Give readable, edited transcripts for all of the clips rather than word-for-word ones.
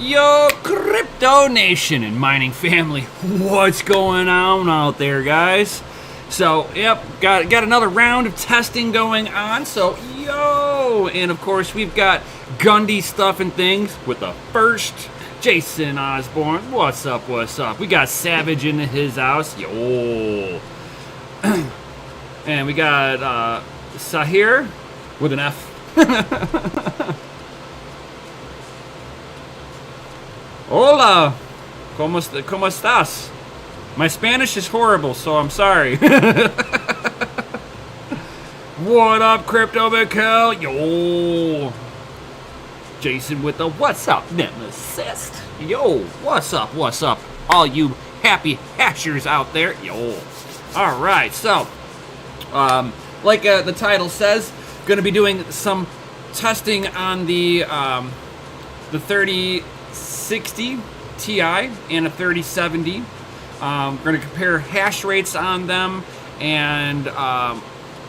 Yo, Crypto Nation and mining family, what's going on out there, guys? So, yep, got another round of testing going on. So, yo, and of course we've got Gundy stuff and things with the first Jason Osborne. What's up? What's up? We got Savage in his house. Yo, and we got Sahir with an F. Hola, ¿cómo estás? My Spanish is horrible, so I'm sorry. What up, Crypto Mikel? Yo, Jason with the what's up, Nemesis? Yo, what's up? What's up, all you happy hashers out there? Yo, all right. So, like the title says, going to be doing some testing on the 3060 Ti and a 3070. We're going to compare hash rates on them and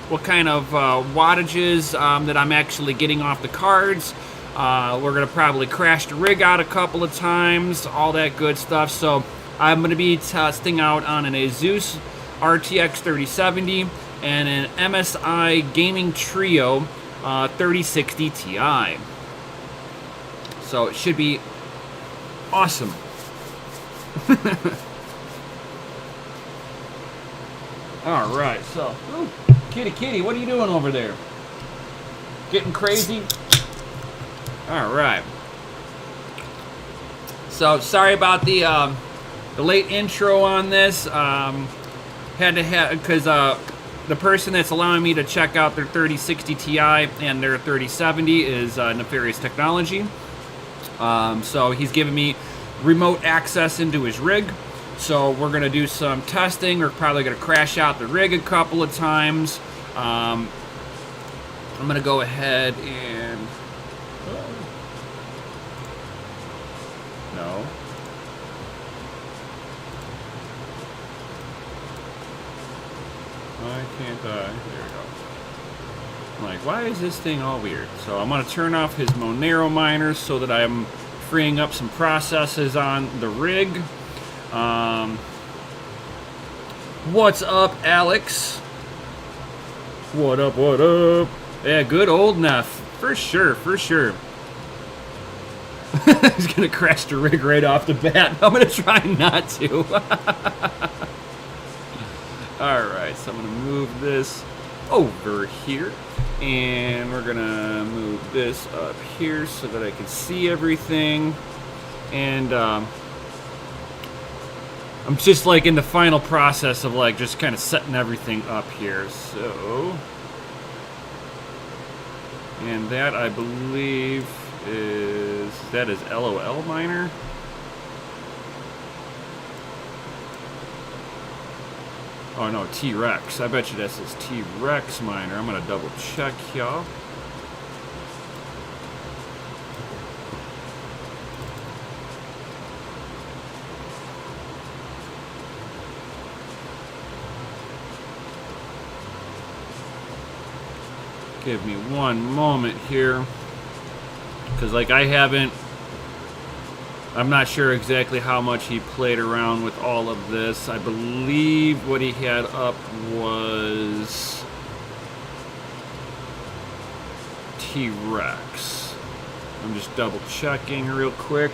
what kind of wattages that I'm actually getting off the cards. We're going to probably crash the rig out a couple of times, all that good stuff. So I'm going to be testing out on an Asus RTX 3070 and an MSI Gaming Trio 3060 Ti. So it should be awesome. All right, so ooh, kitty, what are you doing over there? Getting crazy? All right. So sorry about the late intro on this. Had to have because the person that's allowing me to check out their 3060 Ti and their 3070 is Nefarious Technology. So he's giving me remote access into his rig. So we're going to do some testing. We're probably going to crash out the rig a couple of times. I'm going to go ahead and... No. Why can't I? There we go. I'm like, why is this thing all weird? So I'm going to turn off his Monero miners so that I'm freeing up some processes on the rig. What's up, Alex? What up, what up? Yeah, good old Neff. For sure. He's gonna crash the rig right off the bat. I'm gonna try not to. Alright, so I'm gonna move this over here. And we're gonna move this up here so that I can see everything. And, I'm just like in the final process of like just kind of setting everything up here. So, and that I believe is LOL miner. Oh no, T-Rex. I bet you this is T-Rex miner. I'm gonna double check y'all. Give me one moment here, because like I'm not sure exactly how much he played around with all of this. I believe what he had up was T-Rex. I'm just double checking real quick.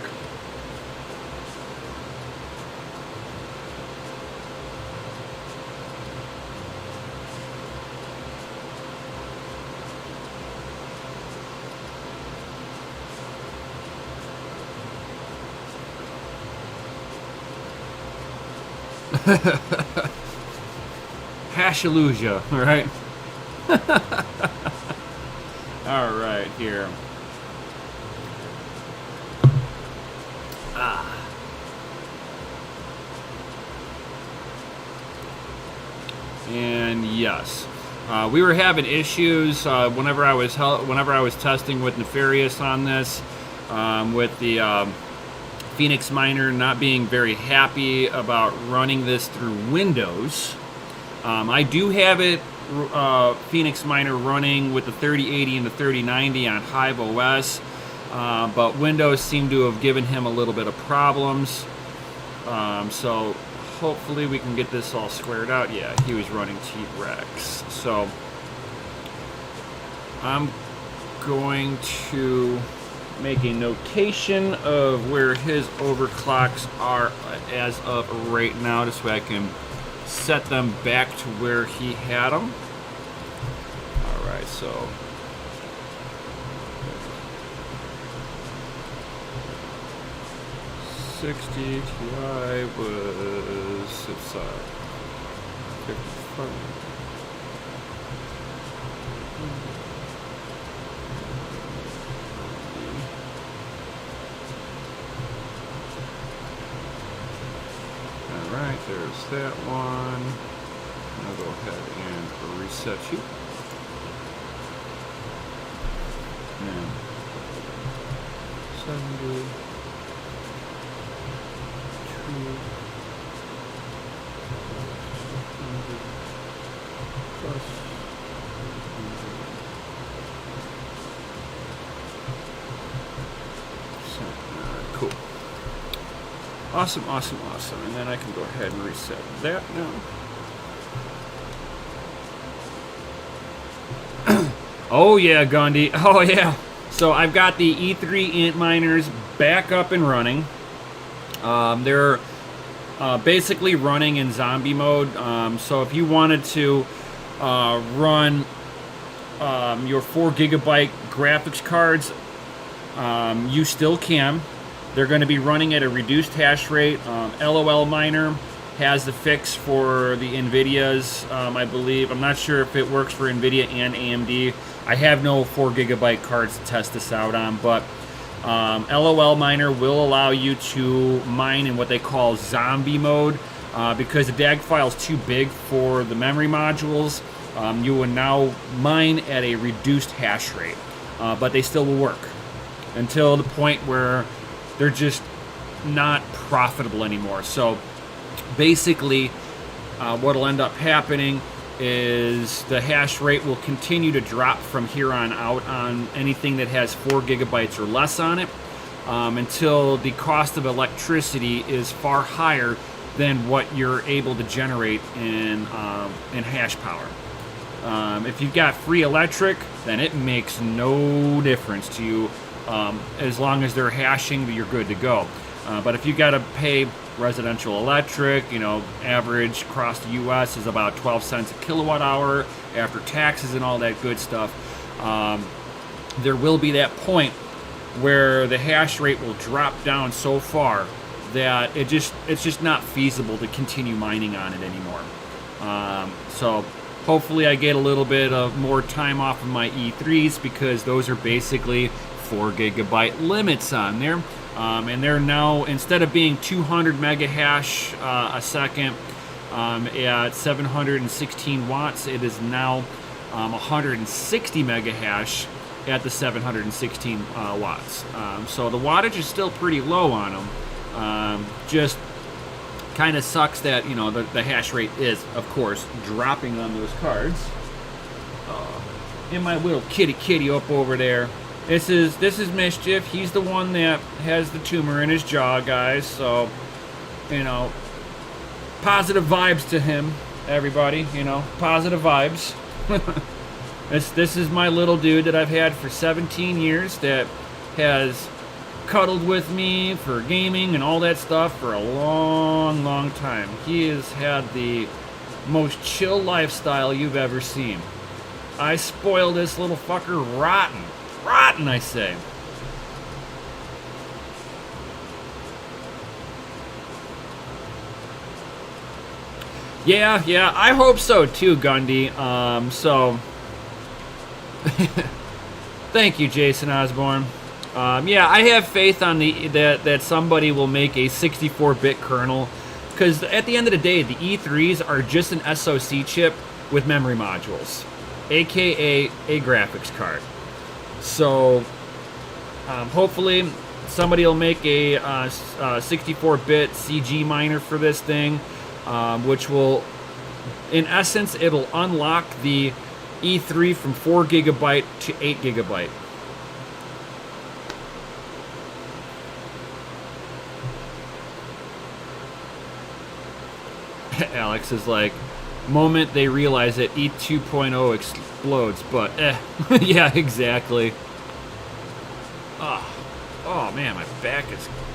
Hashalooja, right? All right, here. And yes, we were having issues whenever I was testing with Nefarious on this, with the Phoenix Miner not being very happy about running this through Windows. I do have it, Phoenix Miner, running with the 3080 and the 3090 on Hive OS. but Windows seemed to have given him a little bit of problems. So hopefully we can get this all squared out. Yeah, he was running T-Rex. So I'm going to make a notation of where his overclocks are as of right now, this way I can set them back to where he had them. All right, so 60 Ti was, it's 55. Alright, there's that one. I'll go ahead and reset you. And 70. Cool. Awesome, awesome, awesome. And then I can go ahead and reset that now. Oh yeah, Gandhi. Oh yeah. So I've got the E3 Antminers back up and running. They're basically running in zombie mode. So if you wanted to run your 4 GB graphics cards, you still can. They're going to be running at a reduced hash rate. LOL Miner has the fix for the NVIDIAs, I believe. I'm not sure if it works for NVIDIA and AMD. I have no 4 GB cards to test this out on, but LOL Miner will allow you to mine in what they call zombie mode, because the DAG file is too big for the memory modules. You will now mine at a reduced hash rate, but they still will work until the point where they're just not profitable anymore. So basically, what'll end up happening is the hash rate will continue to drop from here on out on anything that has 4 GB or less on it, until the cost of electricity is far higher than what you're able to generate in hash power. If you've got free electric, then it makes no difference to you. As long as they're hashing, you're good to go. But if you got to pay residential electric, average across the U.S. is about 12 cents a kilowatt hour after taxes and all that good stuff. There will be that point where the hash rate will drop down so far that it's just not feasible to continue mining on it anymore. So hopefully I get a little bit of more time off of my E3s, because those are basically 4 GB limits on there. And they're now, instead of being 200 mega hash a second at 716 watts, it is now 160 mega hash at the 716 watts. So the wattage is still pretty low on them. Just kind of sucks that the hash rate is, of course, dropping on those cards. And my little kitty up over there. This is Mischief. He's the one that has the tumor in his jaw, guys. So, positive vibes to him, everybody. Positive vibes. This is my little dude that I've had for 17 years that has cuddled with me for gaming and all that stuff for a long, long time. He has had the most chill lifestyle you've ever seen. I spoiled this little fucker rotten. Rotten, I say. Yeah, I hope so too, Gundy. So thank you, Jason Osborne. Yeah, I have faith on that somebody will make a 64-bit kernel, because at the end of the day, the E3s are just an SoC chip with memory modules, aka a graphics card. So hopefully somebody will make a 64-bit CG miner for this thing, which will, in essence, it'll unlock the E3 from 4 GB to 8 GB. Alex is like, moment they realize that E 2.0 explodes, but yeah, exactly. Oh man,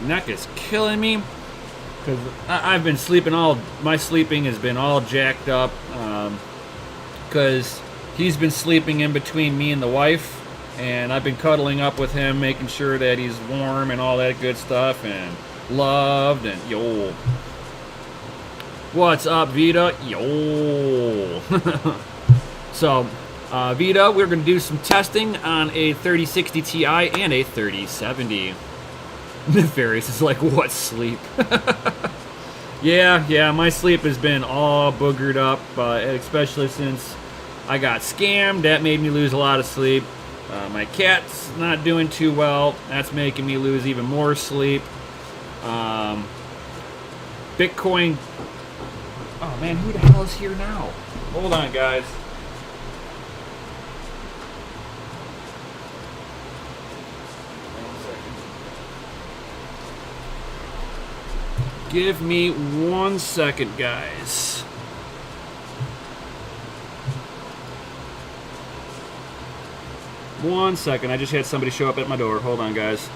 neck is killing me. Because I've been sleeping my sleeping has been all jacked up. Because he's been sleeping in between me and the wife. And I've been cuddling up with him, making sure that he's warm and all that good stuff. And loved and yo. What's up, Vita? Yo. So, Vita, we're going to do some testing on a 3060 Ti and a 3070. Nefarious is like, what sleep? Yeah, my sleep has been all boogered up, especially since I got scammed. That made me lose a lot of sleep. My cat's not doing too well. That's making me lose even more sleep. Bitcoin. Oh man, who the hell is here now? Hold on, guys. Give me 1 second, guys. One second. I just had somebody show up at my door. Hold on, guys.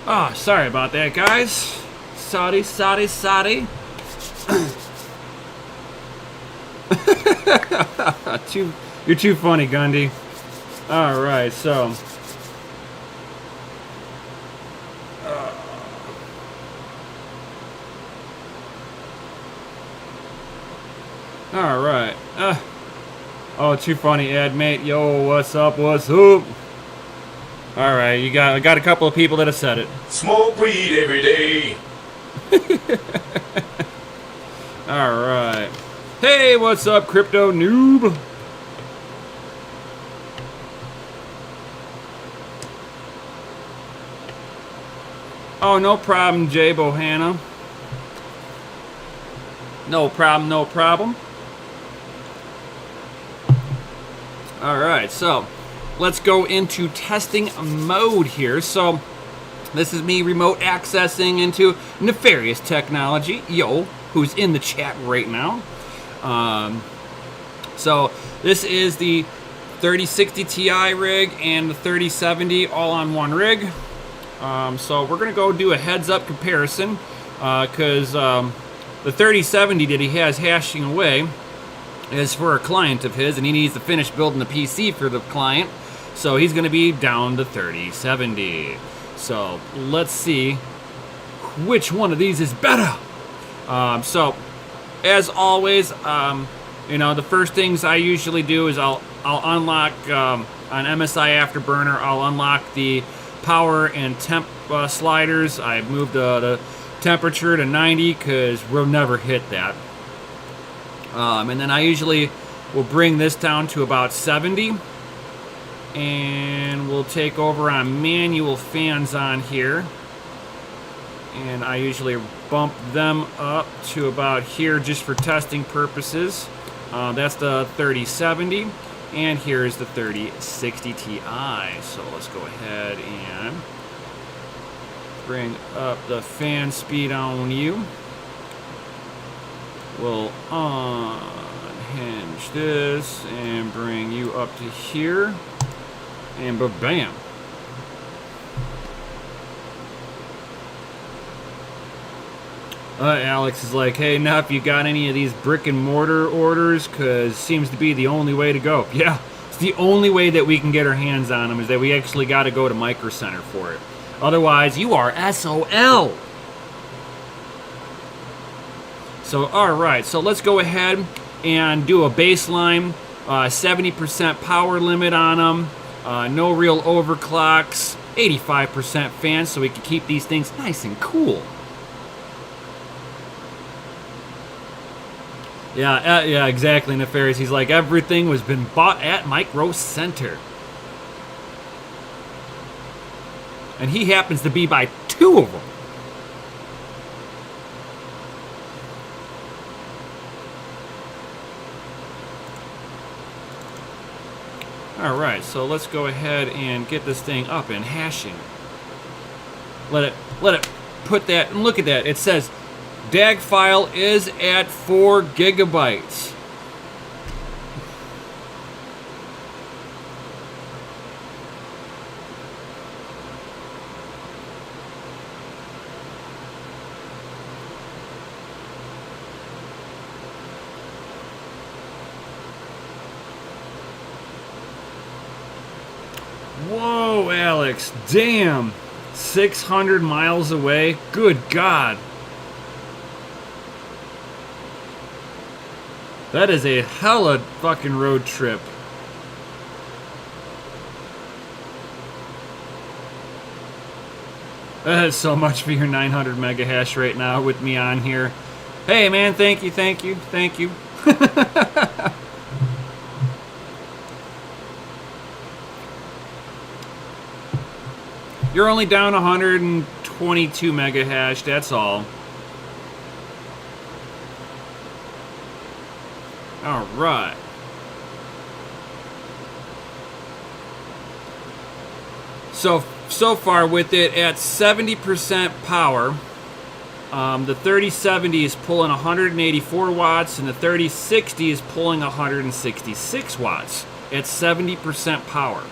Oh, sorry about that, guys. Sorry. You're too funny, Gundy. All right, so. All right. Oh, too funny, Ed, mate. Yo, what's up? What's up? All right, I got a couple of people that have said it. Smoke weed every day. All right. Hey, what's up, crypto noob? Oh, no problem, Jay Bohanna. No problem, no problem. All right, so let's go into testing mode here. So this is me remote accessing into Nefarious Technology, yo, who's in the chat right now. So this is the 3060 Ti rig and the 3070 all on one rig. So we're gonna go do a heads up comparison because the 3070 that he has hashing away is for a client of his, and he needs to finish building the PC for the client. So he's gonna be down to 3070. So let's see which one of these is better. So as always, you know, the first things I usually do is I'll unlock on MSI Afterburner. I'll unlock the power and temp sliders. I moved the temperature to 90 because we'll never hit that. And then I usually will bring this down to about 70. And we'll take over on manual fans on here. And I usually bump them up to about here just for testing purposes. That's the 3070. And here's the 3060 Ti. So let's go ahead and bring up the fan speed on you. We'll unhinge this and bring you up to here. And bam. Alex is like, hey, Nuff, you got any of these brick and mortar orders? Because seems to be the only way to go. Yeah, it's the only way that we can get our hands on them is that we actually got to go to Micro Center for it. Otherwise, you are SOL. So, all right, so let's go ahead and do a baseline 70% power limit on them. No real overclocks. 85% fans so we can keep these things nice and cool. Yeah, exactly, Nefarious. He's like, everything was been bought at Micro Center. And he happens to be by 2 of them. Alright, so let's go ahead and get this thing up and hashing. Let it put that, and look at that. It says DAG file is at 4 gigabytes. Whoa, Alex, damn. 600 miles away? Good God. That is a hella fucking road trip. That is so much for your 900 mega hash rate now with me on here. Hey man, thank you. You're only down 122 mega hash, that's all. All right. So far with it at 70% power, the 3070 is pulling 184 watts and the 3060 is pulling 166 watts at 70% power.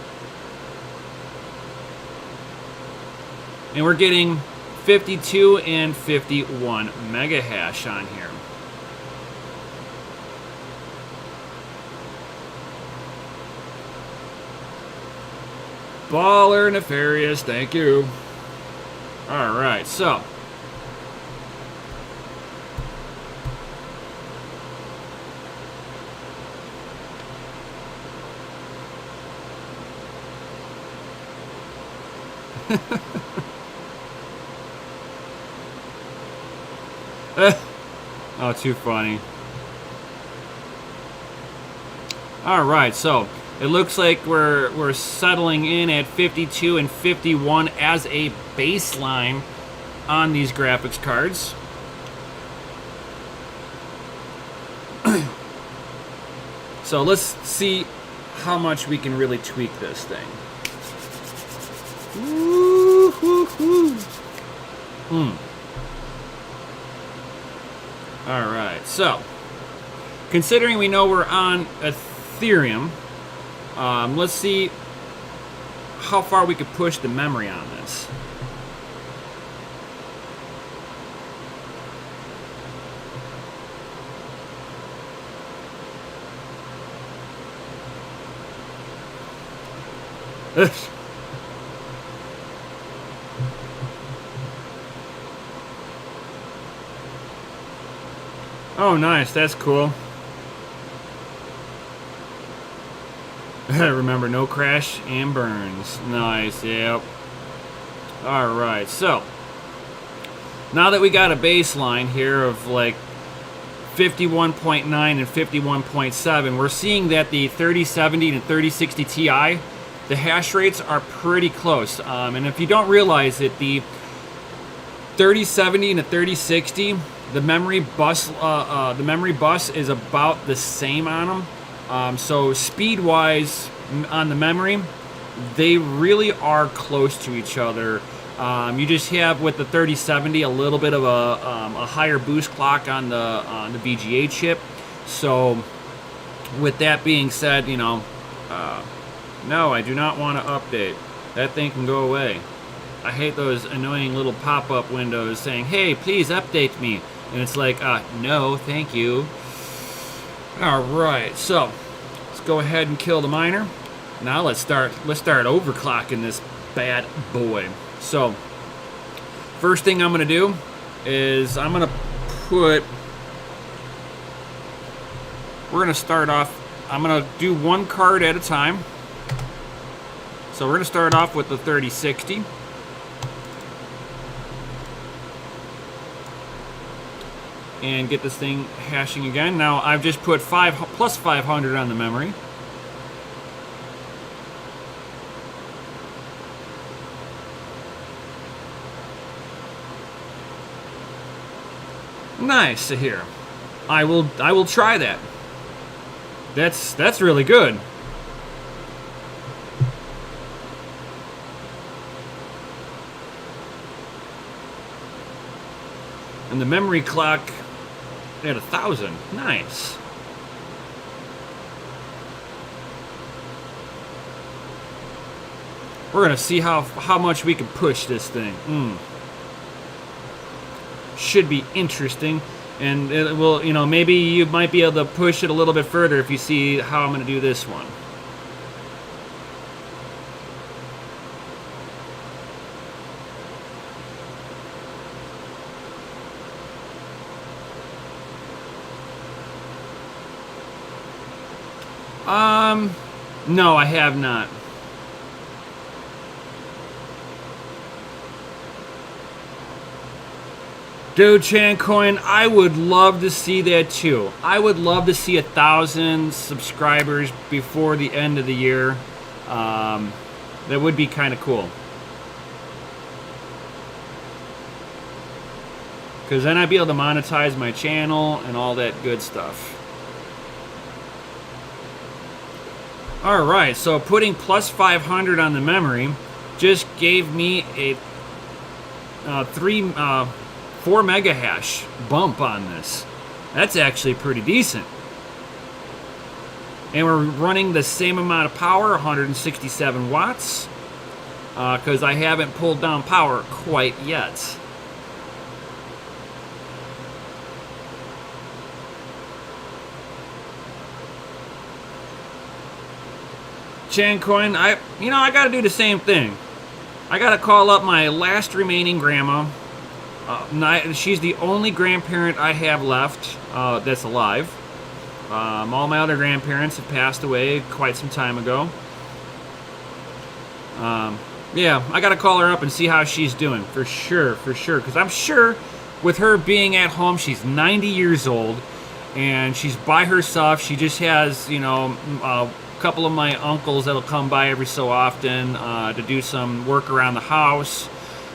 And we're getting 52 and 51 mega hash on here. Baller Nefarious, thank you. Alright, so. Oh, too funny. All right, so it looks like we're settling in at 52 and 51 as a baseline on these graphics cards. So let's see how much we can really tweak this thing. All right, so considering we know we're on Ethereum, let's see how far we could push the memory on this. Ugh. Oh, nice. That's cool. Remember, no crash and burns. Nice, yep. Alright, so now that we got a baseline here of like 51.9 and 51.7, we're seeing that the 3070 and 3060 Ti, the hash rates are pretty close. And if you don't realize it, the 3070 and the 3060, the memory bus is about the same on them. So speed-wise, on the memory, they really are close to each other. You just have with the 3070 a little bit of a higher boost clock on the VGA chip. So with that being said, you know, no, I do not want to update. That thing can go away. I hate those annoying little pop-up windows saying, "Hey, please update me," and it's like, no, thank you. All right, so let's go ahead and kill the miner. Now let's start overclocking this bad boy. So first thing I'm gonna do is we're gonna start off. I'm gonna do one card at a time. So we're gonna start off with the 3060. And get this thing hashing again. Now I've just put plus 500 on the memory. Nice to hear. I will try that. That's really good. And the memory clock at 1,000. Nice. We're gonna see how much we can push this thing. Should be interesting, and it will. You know, maybe you might be able to push it a little bit further if you see how I'm gonna do this one. No, I have not. Dude, Chancoin, I would love to see that too. I would love to see 1,000 subscribers before the end of the year. That would be kind of cool. Because then I'd be able to monetize my channel and all that good stuff. Alright, so putting plus 500 on the memory just gave me a 4 mega hash bump on this. That's actually pretty decent. And we're running the same amount of power, 167 watts, because I haven't pulled down power quite yet. Chancoin, I gotta do the same thing. I gotta call up my last remaining grandma. She's the only grandparent I have left that's alive. All my other grandparents have passed away quite some time ago. Yeah, I gotta call her up and see how she's doing for sure, because I'm sure with her being at home, she's 90 years old and she's by herself. She just has, a couple of my uncles that'll come by every so often to do some work around the house.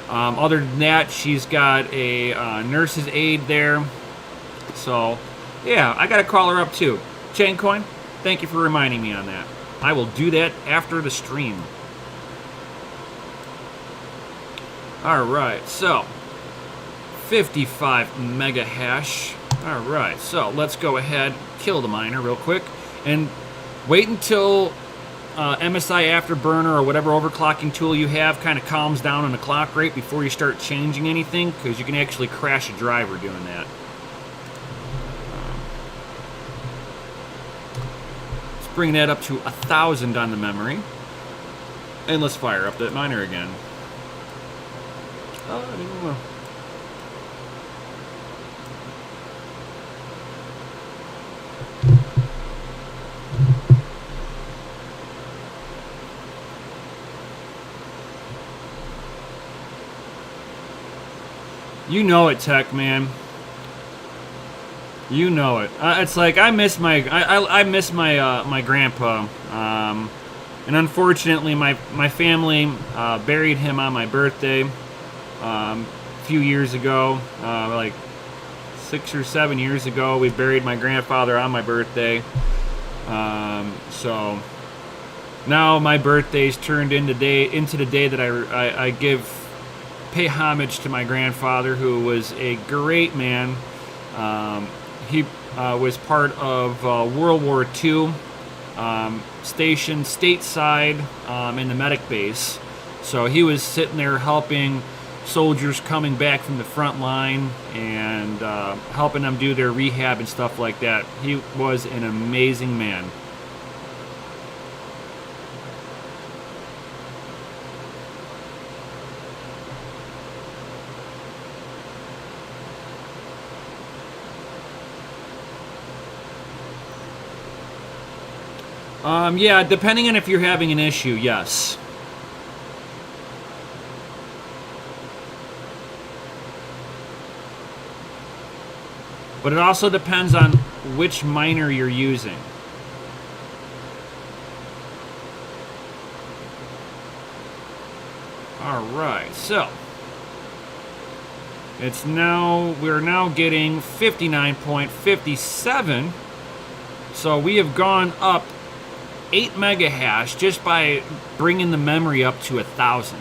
Other than that, she's got a nurse's aide there. So, yeah, I gotta call her up too. Chaincoin, thank you for reminding me on that. I will do that after the stream. Alright, so 55 mega hash. Alright, so let's go ahead, kill the miner real quick, and wait until MSI Afterburner or whatever overclocking tool you have kind of calms down on the clock rate before you start changing anything, because you can actually crash a driver doing that. Let's bring that up to 1,000 on the memory. And let's fire up that miner again. Oh, I didn't know. You know it, Tech Man. You know it. It's like I miss my my grandpa, and unfortunately my family buried him on my birthday. A few years ago, like 6 or 7 years ago, we buried my grandfather on my birthday. So now my birthday's turned into the day that I pay homage to my grandfather, who was a great man. He was part of World War II, stationed stateside in the medic base. So he was sitting there helping soldiers coming back from the front line and helping them do their rehab and stuff like that. He was an amazing man. Yeah, depending on if you're having an issue, yes. But it also depends on which miner you're using. Alright, so we're now getting 59.57. So we have gone up 8 mega hash just by bringing the memory up to 1,000.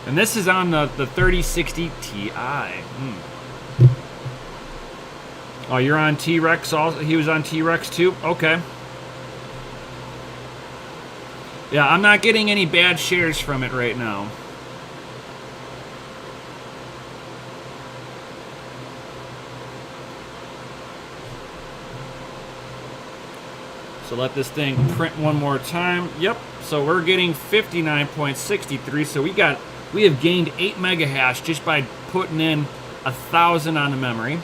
And this is on the 3060 Ti. Oh, you're on T-Rex also? He was on T-Rex too? Okay. Yeah, I'm not getting any bad shares from it right now. So let this thing print one more time. Yep. So we're getting 59.63. So we have gained 8 mega hash just by putting in 1,000 on the memory.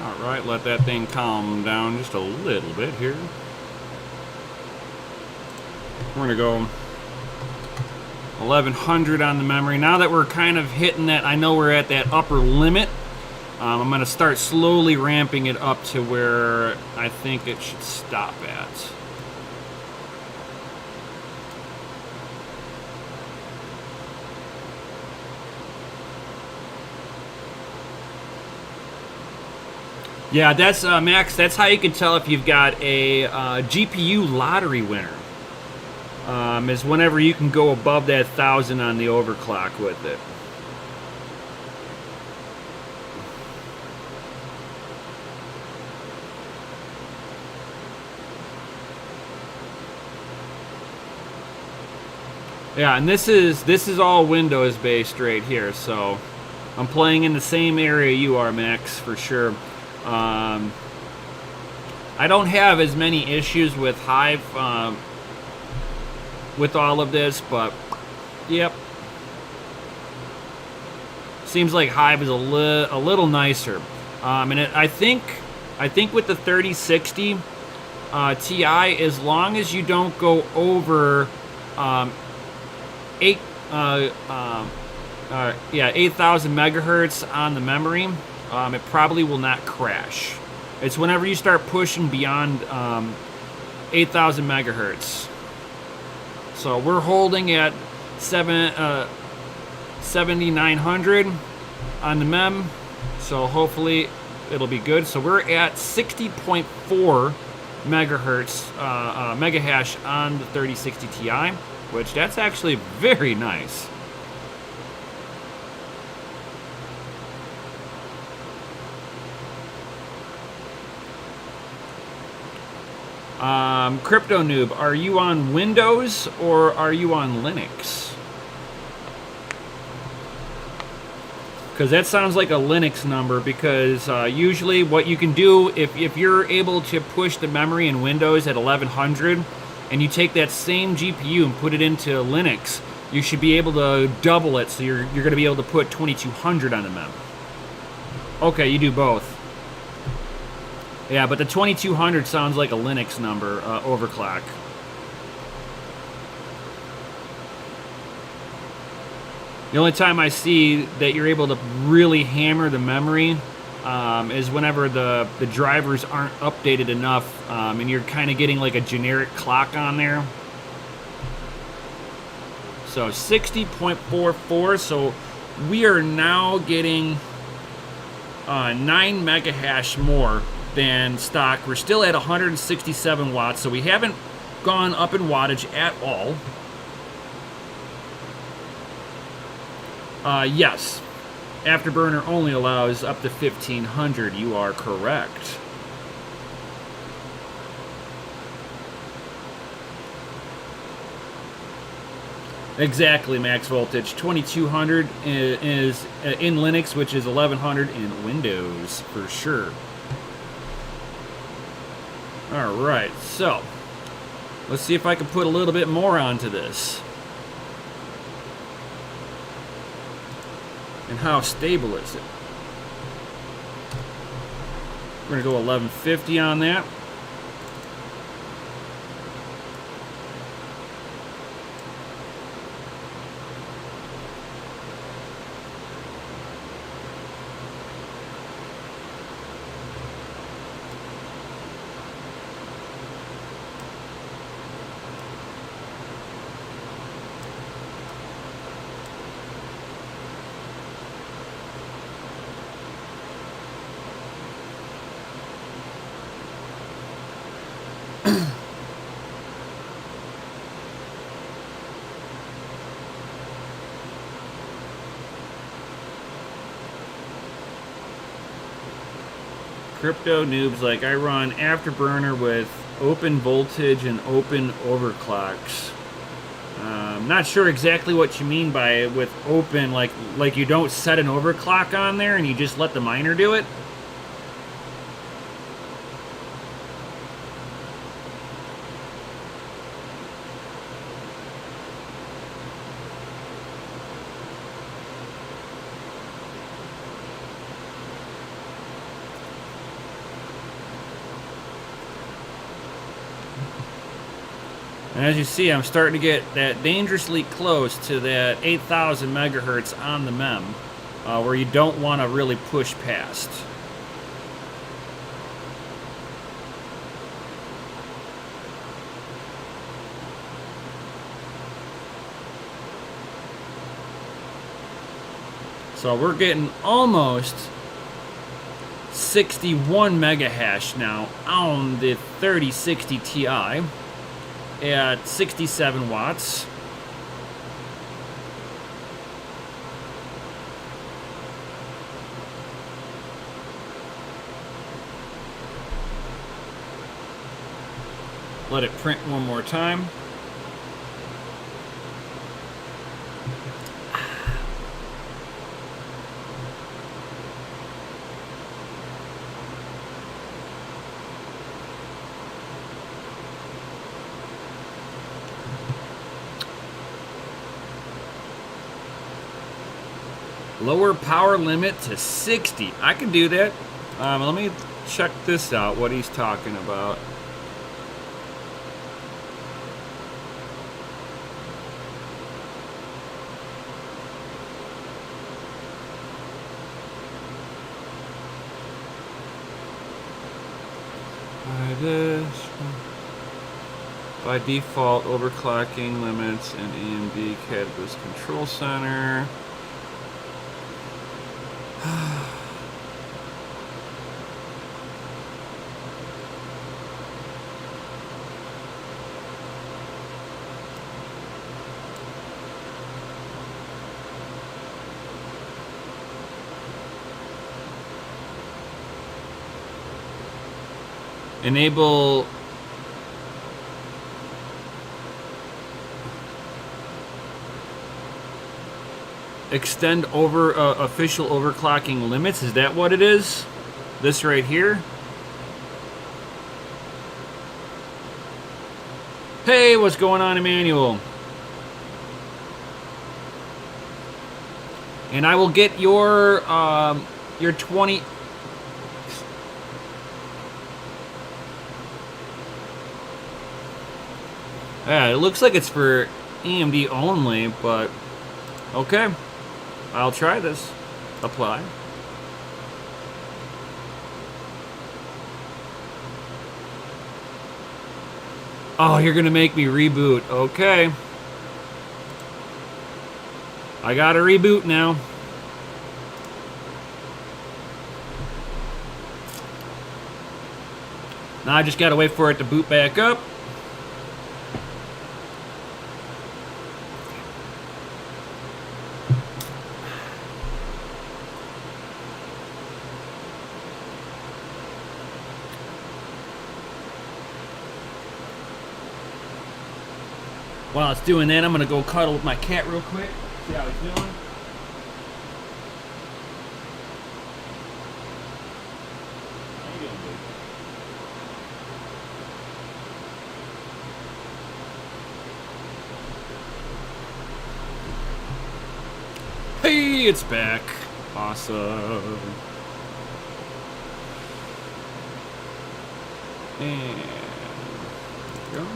Alright, let that thing calm down just a little bit here. We're going to go 1,100 on the memory. Now that we're kind of hitting that, I know we're at that upper limit. I'm going to start slowly ramping it up to where I think it should stop at. Yeah, that's Max. That's how you can tell if you've got a GPU lottery winner. Is whenever you can go above that 1,000 on the overclock with it. Yeah, and this is all Windows based right here, so I'm playing in the same area you are, Max, for sure. I don't have as many issues with Hive with all of this, but yep. Seems like Hive is a little nicer. I think with the 3060 Ti, as long as you don't go over 8,000 megahertz on the memory, it probably will not crash. It's whenever you start pushing beyond 8,000 megahertz. So we're holding at 7,900 on the mem, so hopefully it'll be good. So we're at 60.4 megahertz mega hash on the 3060 Ti, which that's actually very nice. Crypto Noob, are you on Windows or are you on Linux? Because that sounds like a Linux number, because usually what you can do, if you're able to push the memory in Windows at 1100 and you take that same GPU and put it into Linux, you should be able to double it, so you're going to be able to put 2200 on the mem. Okay, you do both. Yeah, but the 2200 sounds like a Linux number, overclock. The only time I see that you're able to really hammer the memory is whenever the drivers aren't updated enough, and you're kind of getting like a generic clock on there. So 60.44, so we are now getting 9 mega hash more than stock. We're still at 167 watts, so we haven't gone up in wattage at all. Yes, Afterburner only allows up to 1500. You are correct. Exactly, max voltage. 2200 is in Linux, which is 1100 in Windows, for sure. Alright, so let's see if I can put a little bit more onto this. And how stable is it? We're going to go 1150 on that. Crypto Noobs, like, I run Afterburner with open voltage and open overclocks. Not sure exactly what you mean by with open, like you don't set an overclock on there and you just let the miner do it. And as you see, I'm starting to get that dangerously close to that 8,000 megahertz on the mem, where you don't want to really push past. So we're getting almost 61 mega hash now on the 3060 Ti. At 67 watts. Let it print one more time. Lower power limit to 60. I can do that. Let me check this out, what he's talking about. By default, overclocking limits in AMD CAD Boost Control Center. Enable extend over official overclocking limits. Is that what it is? This right here? Hey, what's going on, Emmanuel? And I will get your 20. Yeah, it looks like it's for AMD only, but okay. I'll try this. Apply. Oh, you're gonna make me reboot. Okay. I gotta reboot now. Now I just gotta wait for it to boot back up. While it's doing that, I'm gonna go cuddle with my cat real quick. See how he's doing. How you doing, baby? Hey, it's back. Awesome. And there we go.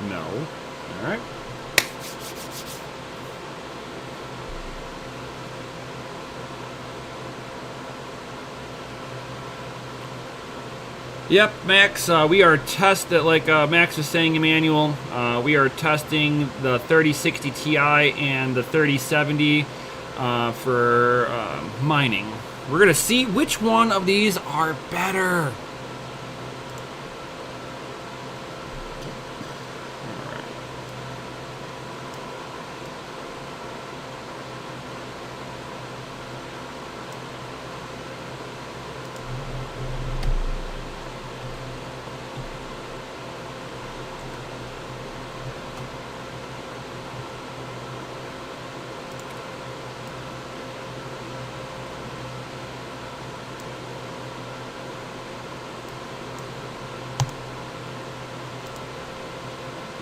No. All right. Yep, Max, we are like Max was saying, Emmanuel, we are testing the 3060 Ti and the 3070 for mining. We're going to see which one of these are better.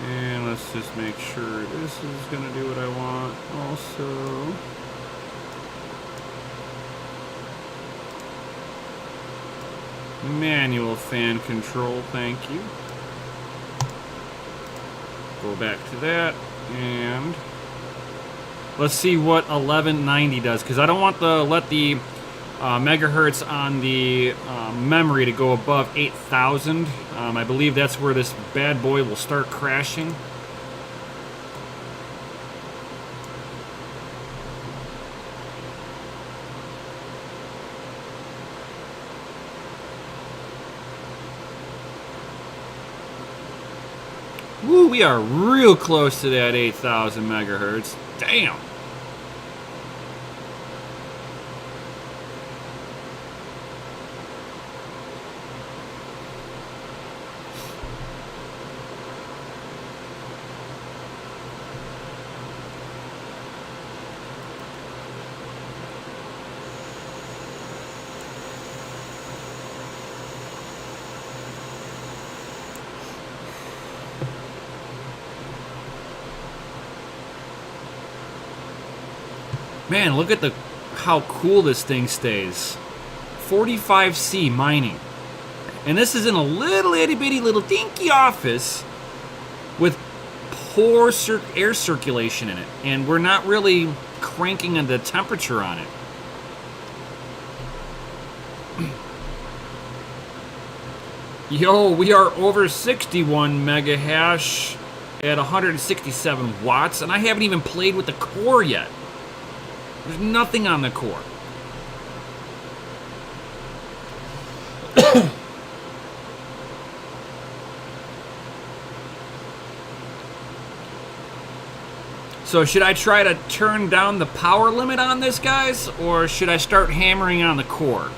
And let's just make sure this is going to do what I want also. Manual fan control, thank you. Go back to that, and let's see what 1190 does, because I don't want to let the megahertz on the memory to go above 8,000. I believe that's where this bad boy will start crashing. Woo, we are real close to that 8,000 megahertz. Damn. Man, look at how cool this thing stays. 45C mining. And this is in a little itty bitty little dinky office with poor air circulation in it. And we're not really cranking the temperature on it. Yo, we are over 61 mega hash at 167 watts, and I haven't even played with the core yet. There's nothing on the core. So should I try to turn down the power limit on this, guys, or should I start hammering on the core?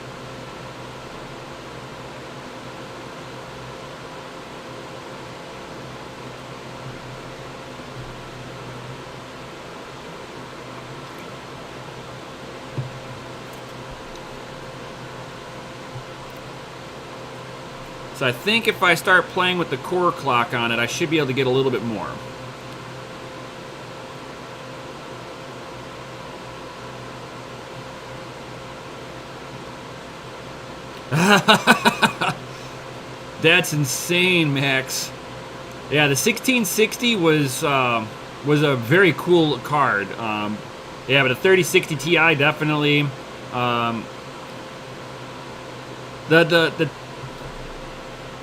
So I think if I start playing with the core clock on it, I should be able to get a little bit more. That's insane, Max. Yeah, the 1660 was a very cool card. Yeah, but a 3060 Ti definitely.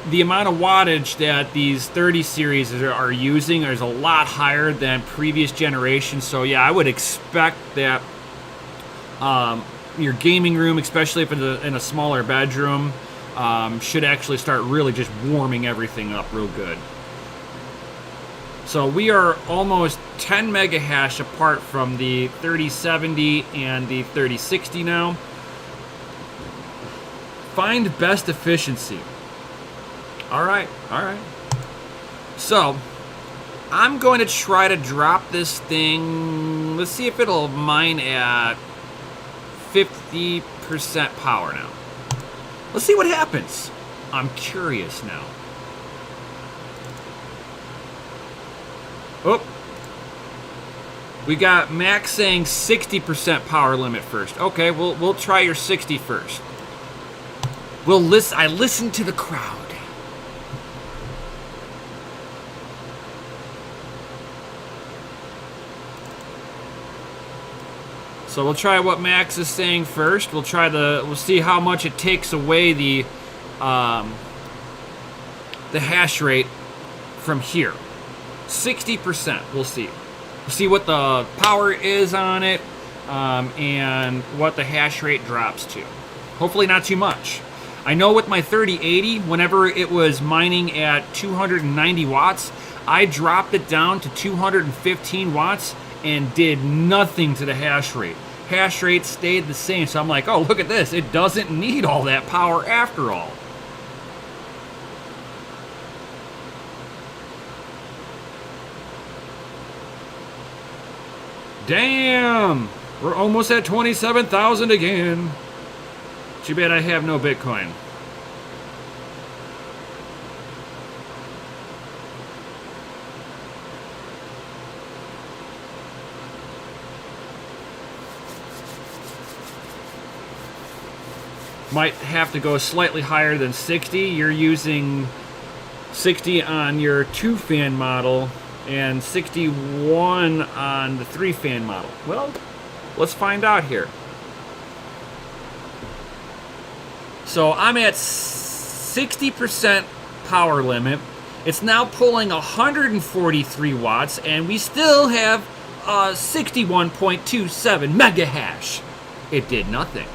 The amount of wattage that these 30 series are using is a lot higher than previous generations. So yeah, I would expect that your gaming room, especially if it's in a smaller bedroom, should actually start really just warming everything up real good. So we are almost 10 mega hash apart from the 3070 and the 3060 now. Find best efficiency. All right. So I'm going to try to drop this thing. Let's see if it'll mine at 50% power now. Let's see what happens. I'm curious now. Oh. We got Max saying 60% power limit first. Okay, we'll try your 60 first. I listened to the crowd. So we'll try what Max is saying first. We'll see how much it takes away the hash rate from here. 60%. We'll see. We'll see what the power is on it, and what the hash rate drops to. Hopefully not too much. I know with my 3080, whenever it was mining at 290 watts, I dropped it down to 215 watts and did nothing to the hash rate. Hash rate stayed the same, so I'm like, oh, look at this. It doesn't need all that power after all. Damn! We're almost at 27,000 again. Too bad I have no Bitcoin. Might have to go slightly higher than 60. You're using 60 on your 2-fan model and 61 on the 3-fan model. Well, let's find out here. So I'm at 60% power limit. It's now pulling 143 watts, and we still have 61.27 mega hash. It did nothing.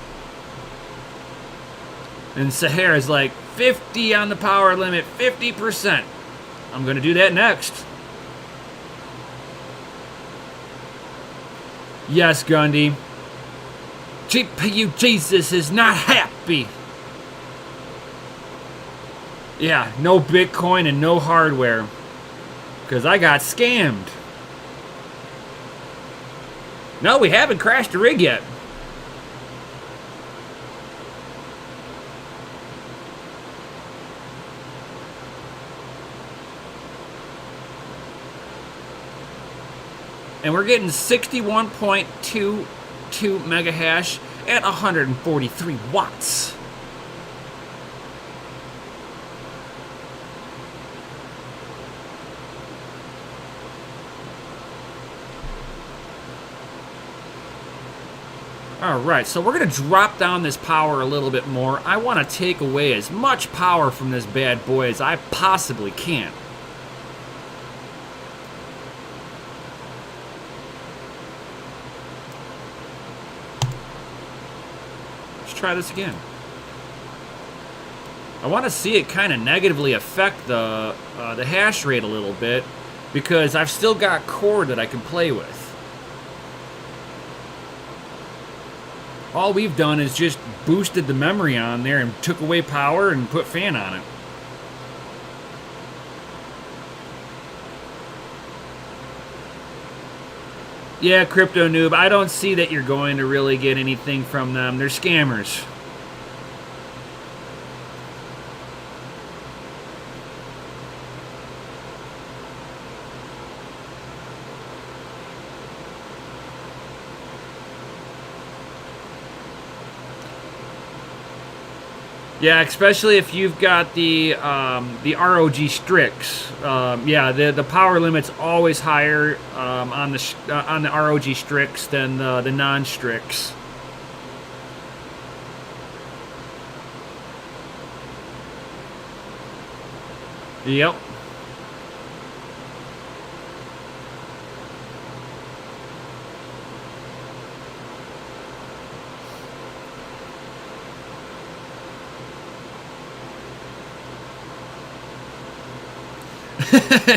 And Sahara's like 50 on the power limit, 50%. I'm going to do that next. Yes, Gundy. GPU Jesus is not happy. Yeah, no Bitcoin and no hardware. Because I got scammed. No, we haven't crashed a rig yet. And we're getting 61.2 1.2 mega hash at 143 watts. Alright, so we're going to drop down this power a little bit more. I want to take away as much power from this bad boy as I possibly can. Let's try this again. I want to see it kind of negatively affect the hash rate a little bit, because I've still got core that I can play with. All we've done is just boosted the memory on there and took away power and put fan on it. Yeah, Crypto Noob, I don't see that you're going to really get anything from them. They're scammers. Yeah, especially if you've got the ROG Strix. Yeah, the power limit's always higher on the ROG Strix than the non-Strix. Yep.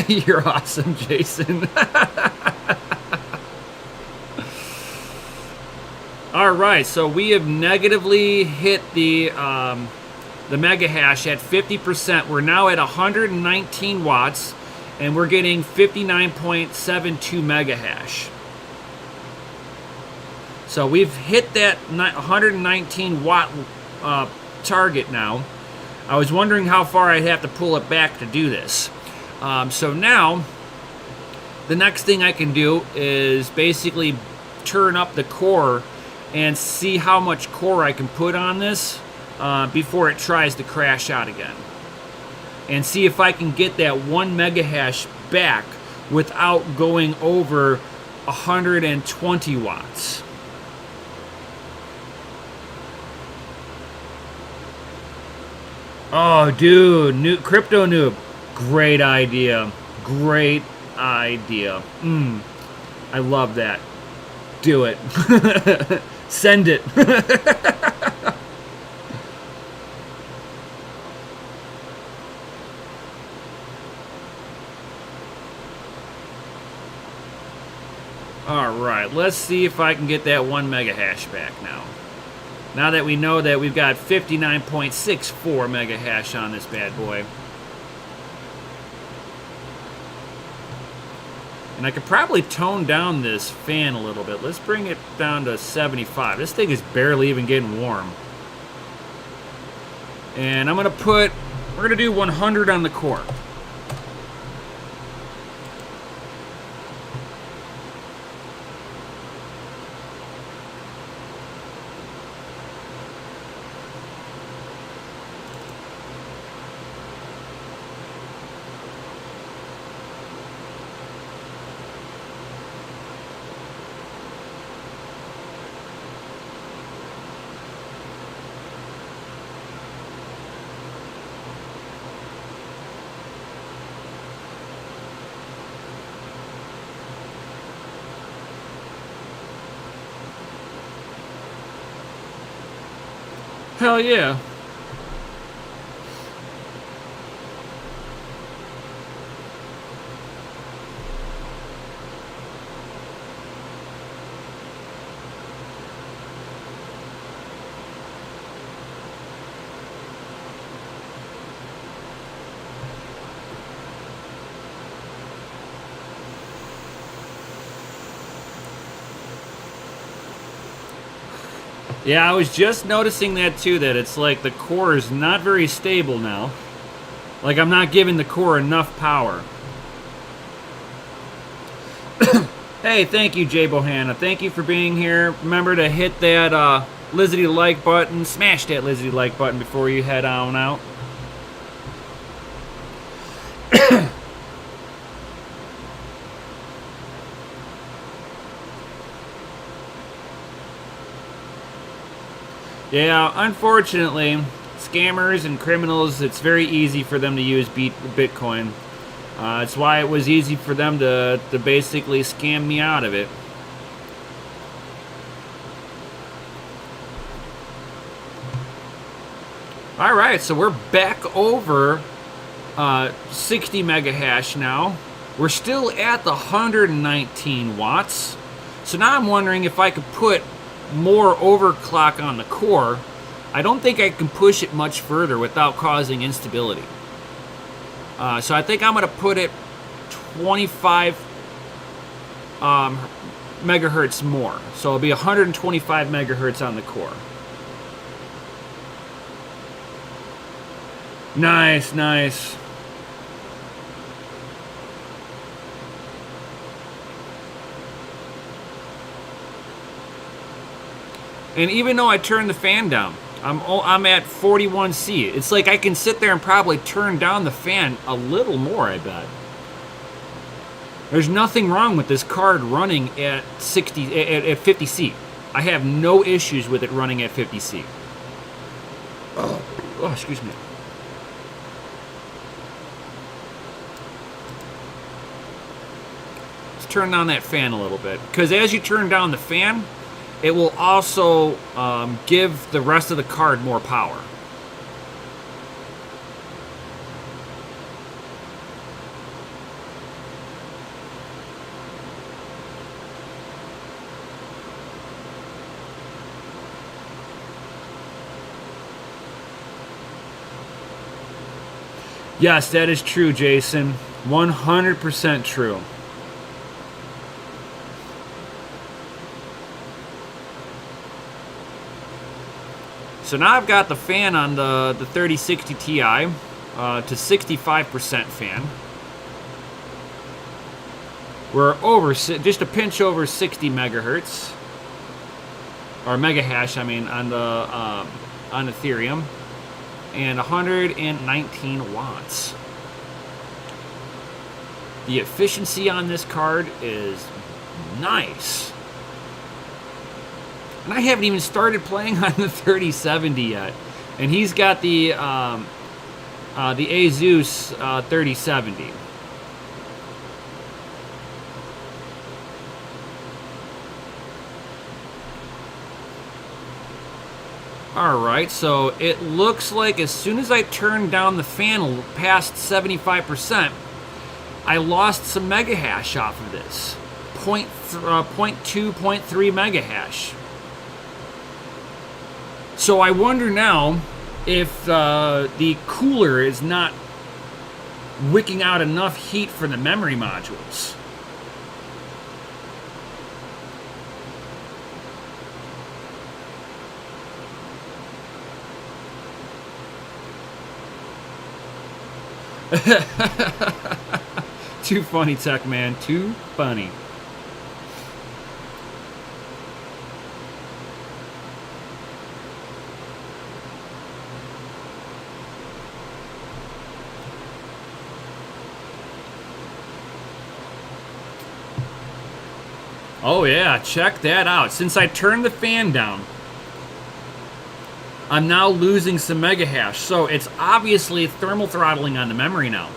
You're awesome, Jason. All right, so we have negatively hit the mega hash at 50%. We're now at 119 watts, and we're getting 59.72 mega hash. So we've hit that 119 watt target now. I was wondering how far I'd have to pull it back to do this. So now, the next thing I can do is basically turn up the core and see how much core I can put on this before it tries to crash out again. And see if I can get that 1 mega hash back without going over 120 watts. Oh, dude, Crypto Noob. Great idea. Great idea. I love that. Do it. Send it. Alright, let's see if I can get that 1 mega hash back now. Now that we know that we've got 59.64 mega hash on this bad boy. And I could probably tone down this fan a little bit. Let's bring it down to 75. This thing is barely even getting warm. And we're gonna do 100 on the core. Hell yeah. Yeah, I was just noticing that too, that it's like the core is not very stable now. Like I'm not giving the core enough power. Hey, thank you, Jay Bohanna. Thank you for being here. Remember to hit that Lizzie like button. Smash that Lizzie like button before you head on out. Yeah, unfortunately, scammers and criminals, it's very easy for them to use Bitcoin. It's why it was easy for them to basically scam me out of it. All right, so we're back over 60 mega hash now. We're still at the 119 watts. So now I'm wondering if I could put more overclock on the core. I don't think I can push it much further without causing instability. So I think I'm going to put it 25 megahertz more. So it'll be 125 megahertz on the core. Nice, nice. And even though I turned the fan down, I'm at 41C. It's like I can sit there and probably turn down the fan a little more, I bet. There's nothing wrong with this card running at 50C. I have no issues with it running at 50C. Oh, excuse me. Let's turn down that fan a little bit. Because as you turn down the fan, it will also give the rest of the card more power. Yes, that is true, Jason. 100% true. So now I've got the fan on the 3060 Ti to 65% fan. We're over, just a pinch over 60 megahertz. Or mega hash, I mean, on Ethereum. And 119 watts. The efficiency on this card is nice. And I haven't even started playing on the 3070 yet. And he's got the Asus 3070. Alright, so it looks like as soon as I turn down the fan past 75%, I lost some mega hash off of this. 0.2, 0.3 mega hash. So I wonder now if the cooler is not wicking out enough heat for the memory modules. Too funny, Tech Man. Too funny. Oh yeah, check that out. Since I turned the fan down, I'm now losing some mega hash. So it's obviously thermal throttling on the memory now.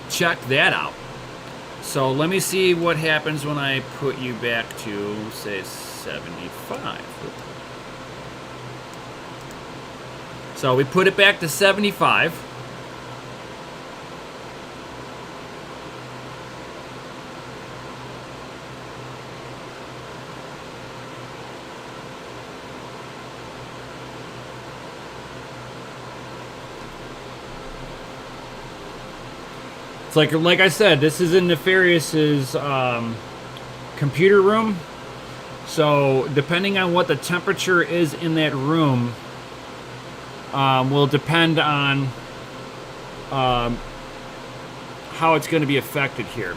Check that out. So let me see what happens when I put you back to, say, 75. So we put it back to 75. Like I said, this is in Nefarious's computer room. So depending on what the temperature is in that room will depend on how it's going to be affected here.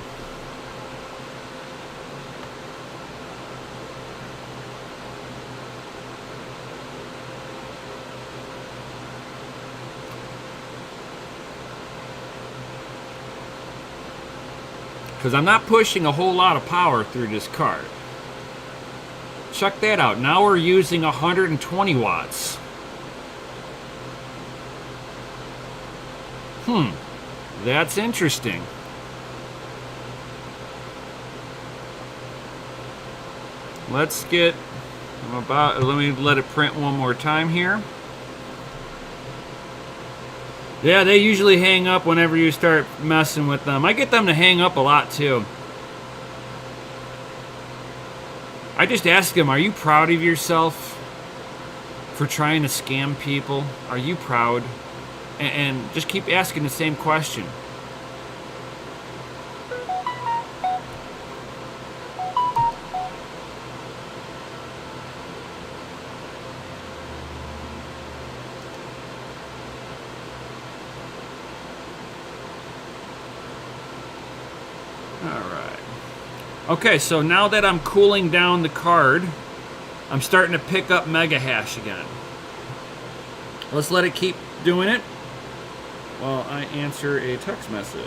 because I'm not pushing a whole lot of power through this card. Check that out. Now we're using 120 watts. That's interesting. Let's get, let me let it print one more time here. Yeah, they usually hang up whenever you start messing with them. I get them to hang up a lot too. I just ask them, are you proud of yourself for trying to scam people? Are you proud? And just keep asking the same question. Okay, so now that I'm cooling down the card, I'm starting to pick up mega hash again. Let's let it keep doing it while I answer a text message.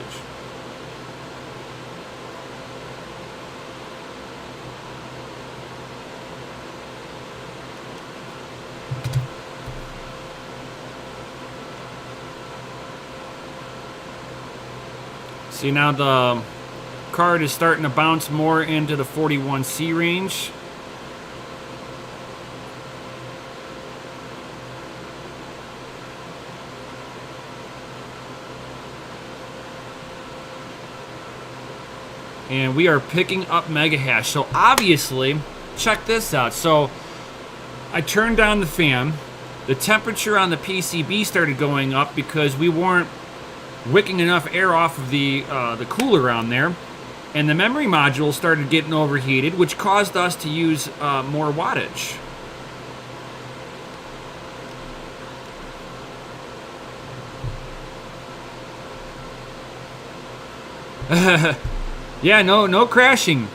See, now the card is starting to bounce more into the 41C range. And we are picking up mega hash. So obviously, check this out. So I turned down the fan. The temperature on the PCB started going up because we weren't wicking enough air off of the cooler on there. And the memory module started getting overheated, which caused us to use more wattage. Yeah, no crashing.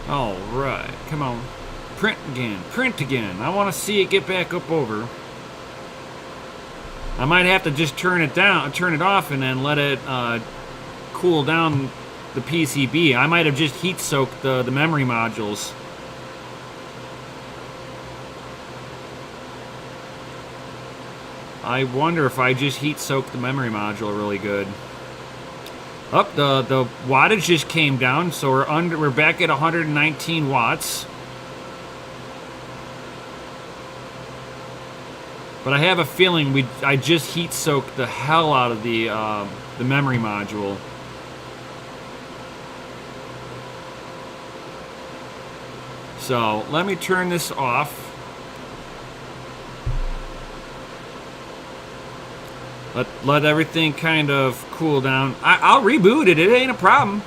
All right, come on. Print again. I want to see it get back up over. I might have to just turn it off, and then let it cool down the PCB. I might have just heat soaked the memory modules. I wonder if I just heat soaked the memory module really good. Up, the wattage just came down, so we're back at 119 watts. But I have a feeling I just heat soaked the hell out of the memory module. So let me turn this off. Let everything kind of cool down. I'll reboot it. It ain't a problem.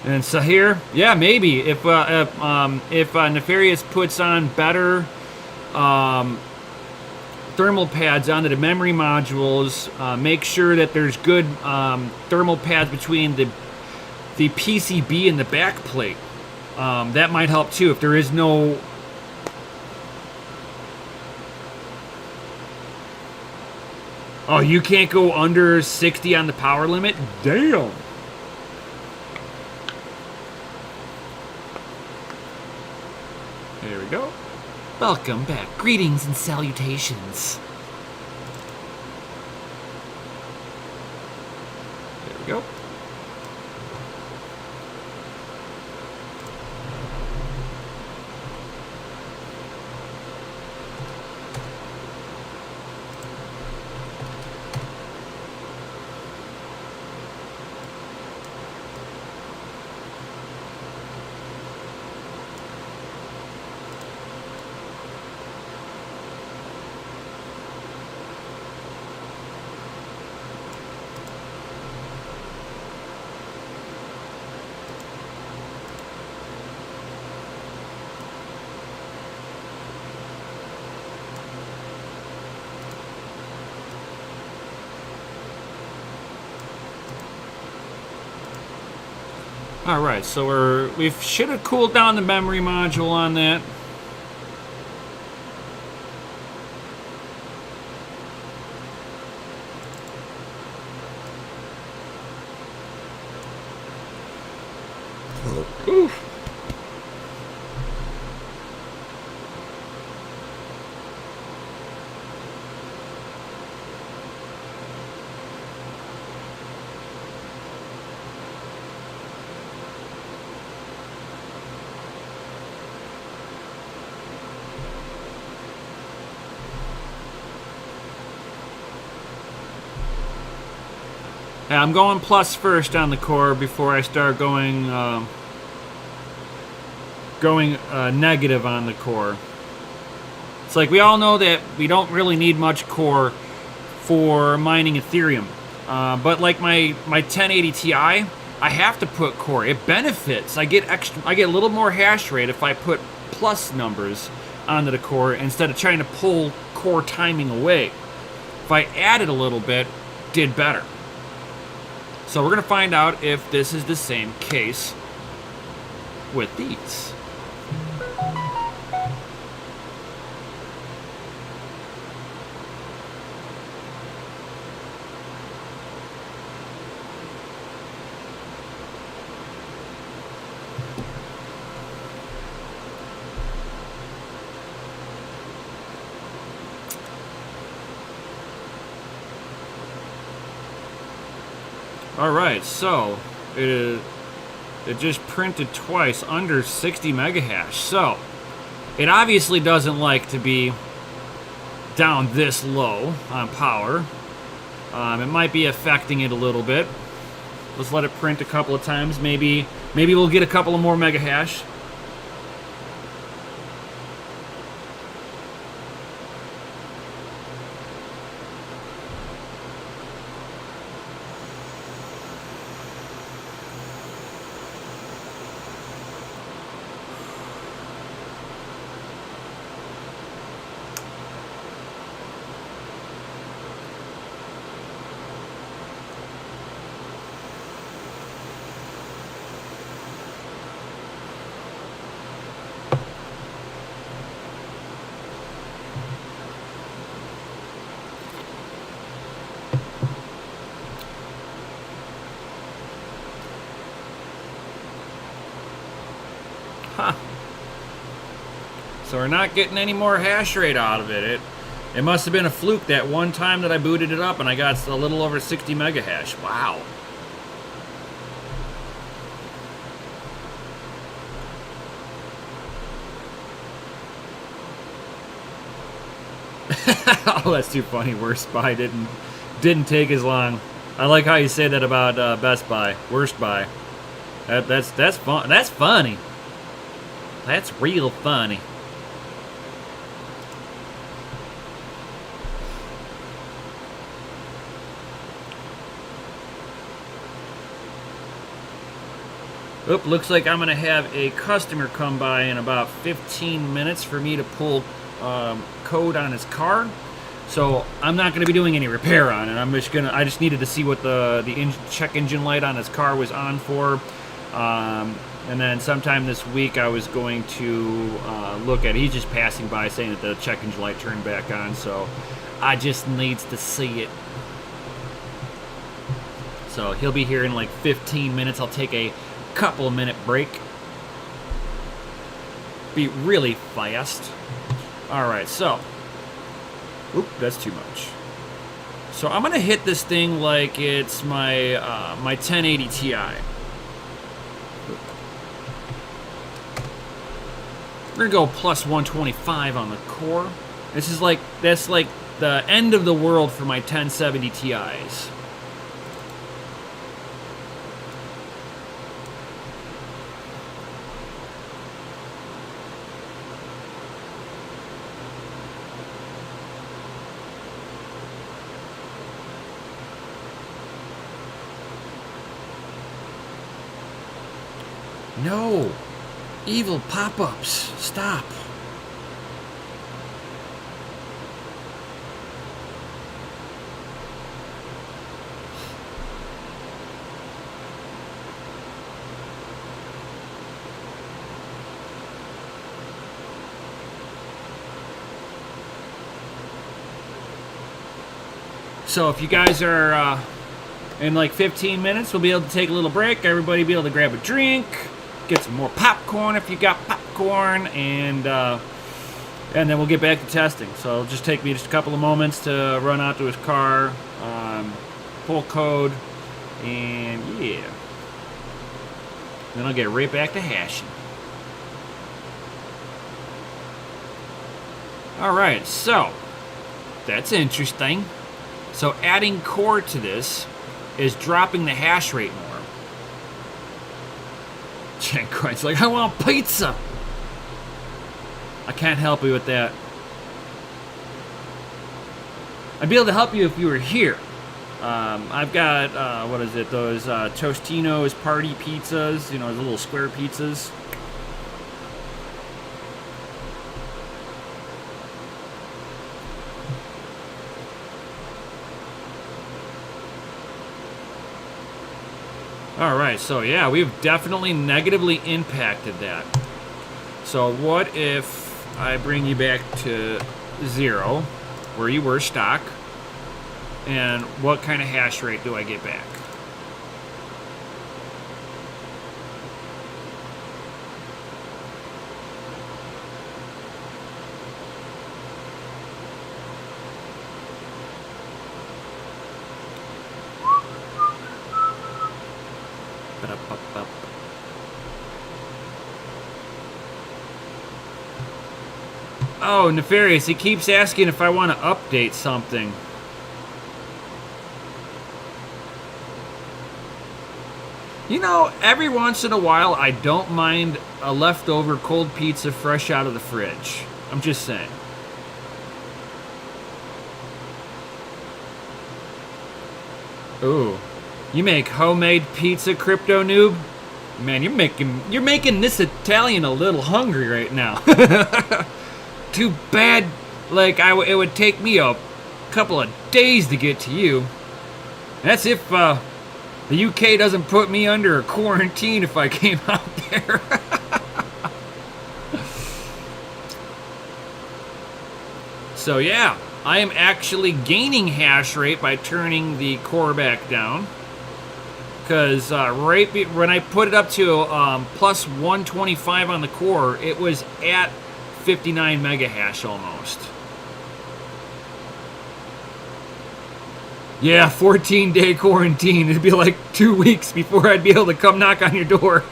And so here, yeah, maybe if Nefarious puts on better thermal pads onto the memory modules, make sure that there's good thermal pads between the PCB and the back plate. That might help too. If there is no Oh, you can't go under 60 on the power limit? Damn. There we go. Welcome back. Greetings and salutations. There we go. All right, so we should have cooled down the memory module on that. Oof. Yeah, I'm going plus first on the core before I start going negative on the core. It's like we all know that we don't really need much core for mining Ethereum, but like my 1080 Ti, I have to put core. It benefits. I get a little more hash rate if I put plus numbers onto the core instead of trying to pull core timing away. If I added a little bit, did better. So we're going to find out if this is the same case with these. Alright, so it just printed twice under 60 megahash. So it obviously doesn't like to be down this low on power. It might be affecting it a little bit. Let's let it print a couple of times. Maybe we'll get a couple of more megahash. Huh. So we're not getting any more hash rate out of it. It must have been a fluke that one time that I booted it up and I got a little over 60 megahash. Wow. Oh, that's too funny. Worst buy didn't take as long. I like how you say that about Best Buy. Worst buy. That's fun. That's funny. That's real funny. Oop, looks like I'm gonna have a customer come by in about 15 minutes for me to pull code on his car. So I'm not gonna be doing any repair on it. I just needed to see what the check engine light on his car was on for. And then sometime this week I was going to look at it. He's just passing by saying that the check engine light turned back on, so I just needs to see it. So he'll be here in like 15 minutes. I'll take a couple of minute break. Be really fast. Alright, so. Oop, that's too much. So I'm going to hit this thing like it's my, my 1080 Ti. We're gonna go plus 125 on the core. That's like the end of the world for my 1070 Ti's. No! Evil pop-ups! Stop! So if you guys are in like 15 minutes, we'll be able to take a little break. Everybody be able to grab a drink, get some more popcorn if you got popcorn, and then we'll get back to testing. So it'll just take me just a couple of moments to run out to his car, pull code, and yeah. Then I'll get right back to hashing. Alright, so that's interesting. So adding core to this is dropping the hash rate more. Jankroid's like, I want pizza! I can't help you with that. I'd be able to help you if you were here. I've got, what is it, those Tostino's party pizzas, you know, the little square pizzas. Alright, so yeah, we've definitely negatively impacted that. So what if I bring you back to 0, where you were stock, and what kind of hash rate do I get back? Oh, Nefarious, he keeps asking if I want to update something. You know, every once in a while, I don't mind a leftover cold pizza fresh out of the fridge. I'm just saying. Ooh. You make homemade pizza, Crypto Noob? Man, you're making this Italian a little hungry right now. Too bad, like, it would take me a couple of days to get to you. That's if the UK doesn't put me under a quarantine if I came out there. So yeah, I am actually gaining hash rate by turning the core back down. Because when I put it up to plus 125 on the core, it was at 59 mega hash almost. Yeah, 14-day quarantine. It'd be like 2 weeks before I'd be able to come knock on your door.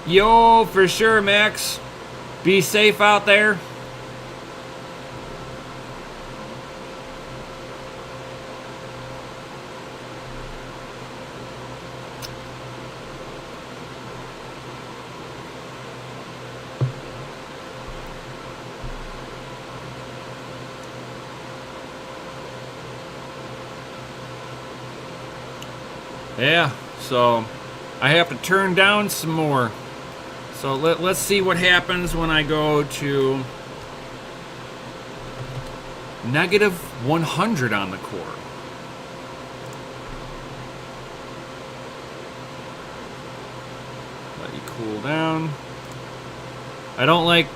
Yo, for sure, Max. Be safe out there. Yeah, so I have to turn down some more. So let's see what happens when I go to negative 100 on the core. Let you cool down. I don't like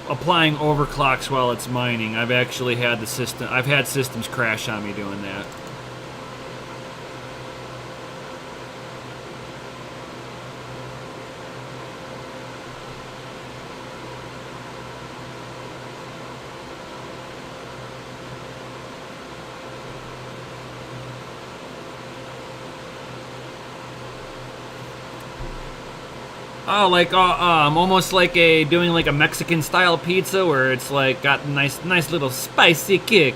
applying overclocks while it's mining. I've had systems crash on me doing that. Oh, like almost like doing like a Mexican style pizza where it's like got nice little spicy kick.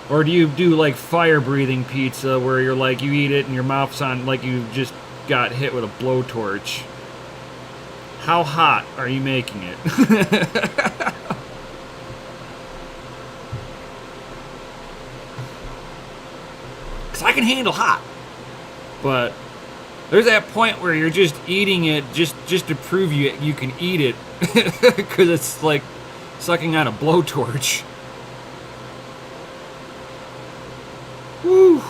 Or do you do like fire breathing pizza where you're like you eat it and your mouth's on like you just got hit with a blowtorch? How hot are you making it? I can handle hot, but there's that point where you're just eating it just to prove you can eat it because it's like sucking on a blowtorch. Woo!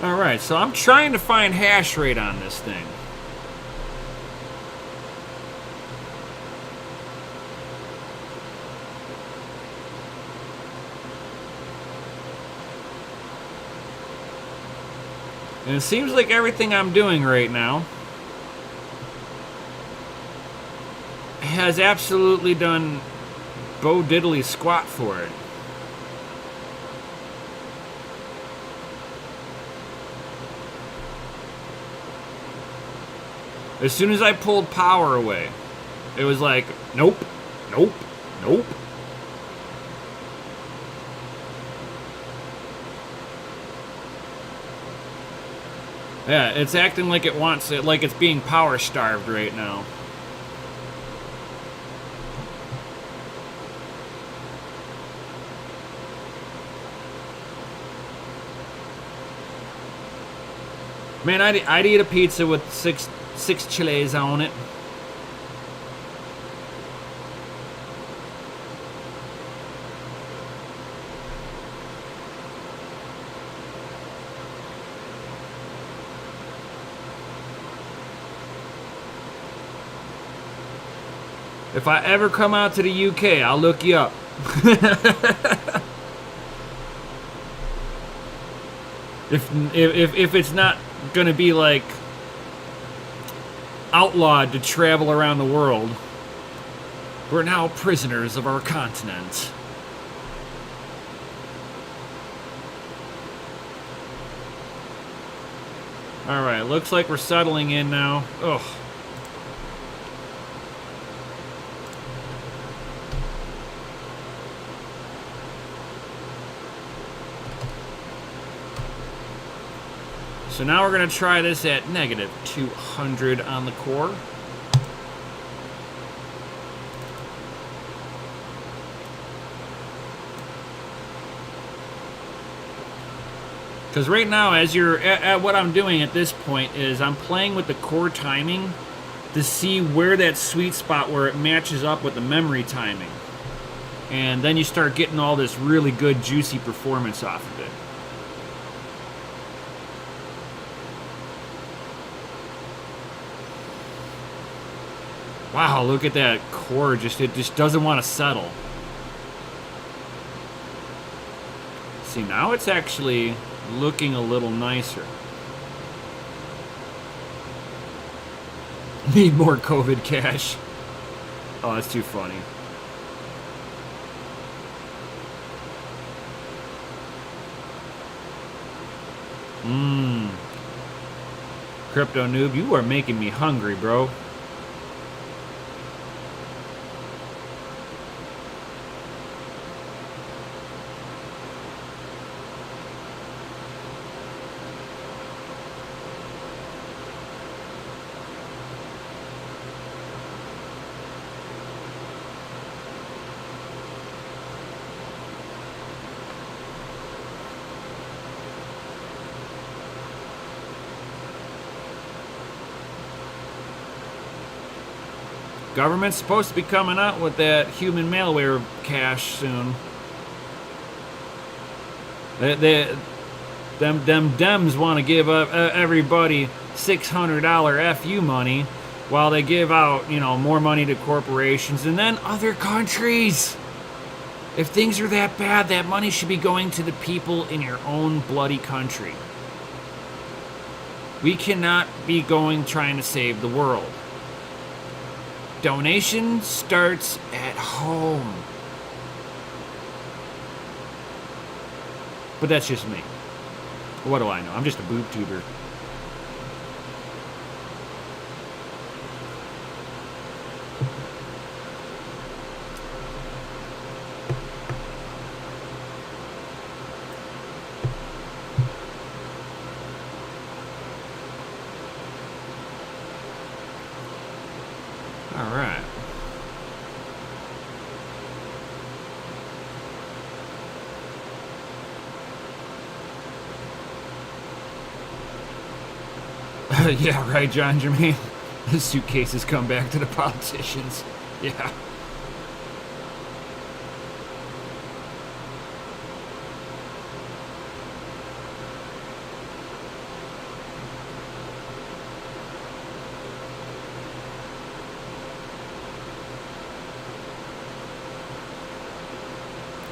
Alright, so I'm trying to find hash rate on this thing. And it seems like everything I'm doing right now has absolutely done bo diddly squat for it. As soon as I pulled power away, it was like, nope, nope, nope. Yeah, it's acting like it wants it, like it's being power starved right now. Man, I'd eat a pizza with six chiles on it. If I ever come out to the UK, I'll look you up. If it's not gonna be like outlawed to travel around the world, we're now prisoners of our continent. Alright, looks like we're settling in now. Ugh. So now we're going to try this at negative 200 on the core. Because right now, as you're at what I'm doing at this point is I'm playing with the core timing to see where that sweet spot where it matches up with the memory timing. And then you start getting all this really good juicy performance off of it. Wow, look at that core, it just doesn't want to settle. See, now it's actually looking a little nicer. Need more COVID cash. Oh, that's too funny. Crypto noob, you are making me hungry, bro. Government's supposed to be coming out with that human malware cache soon. Them Dems want to give up everybody $600 FU money while they give out, more money to corporations and then other countries. If things are that bad, that money should be going to the people in your own bloody country. We cannot be trying to save the world. Donation starts at home. But that's just me. What do I know? I'm just a boob tuber. All right. Yeah, right, John Jermaine. The suitcases come back to the politicians. Yeah.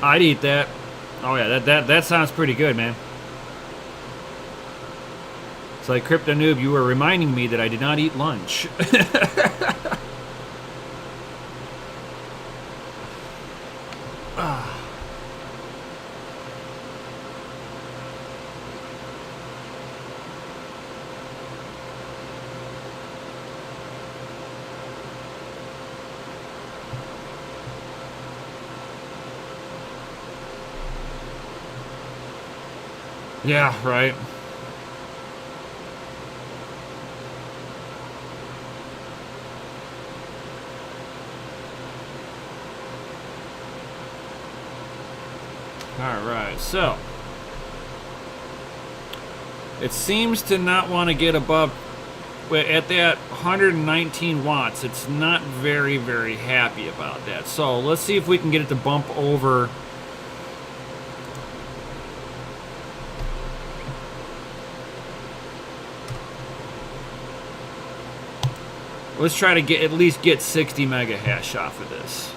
I'd eat that. Oh yeah, that sounds pretty good, man. It's like Crypto Noob, you were reminding me that I did not eat lunch. Yeah, right. Alright, so it seems to not want to get above at that 119 watts. It's not very, very happy about that. So let's see if we can get it to bump over. Let's try to at least get 60 mega hash off of this.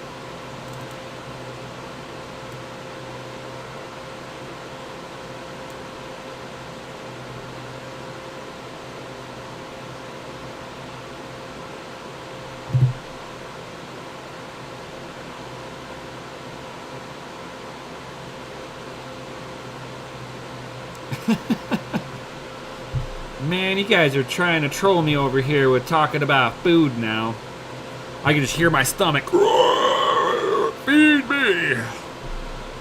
Man, you guys are trying to troll me over here with talking about food now. I can just hear my stomach. Feed me.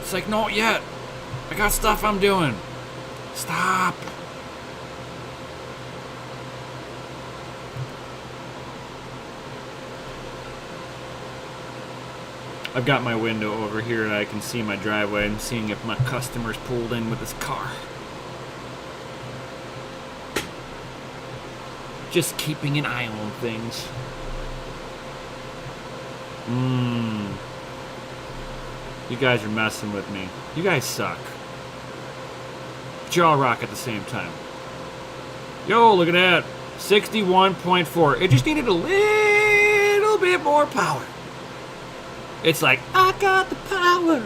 It's like, not yet. I got stuff I'm doing. Stop. I've got my window over here and I can see my driveway. I'm seeing if my customer's pulled in with his car. Just keeping an eye on things. You guys are messing with me. You guys suck. But you all rock at the same time. Yo, look at that. 61.4. It just needed a little bit more power. It's like, I got the power.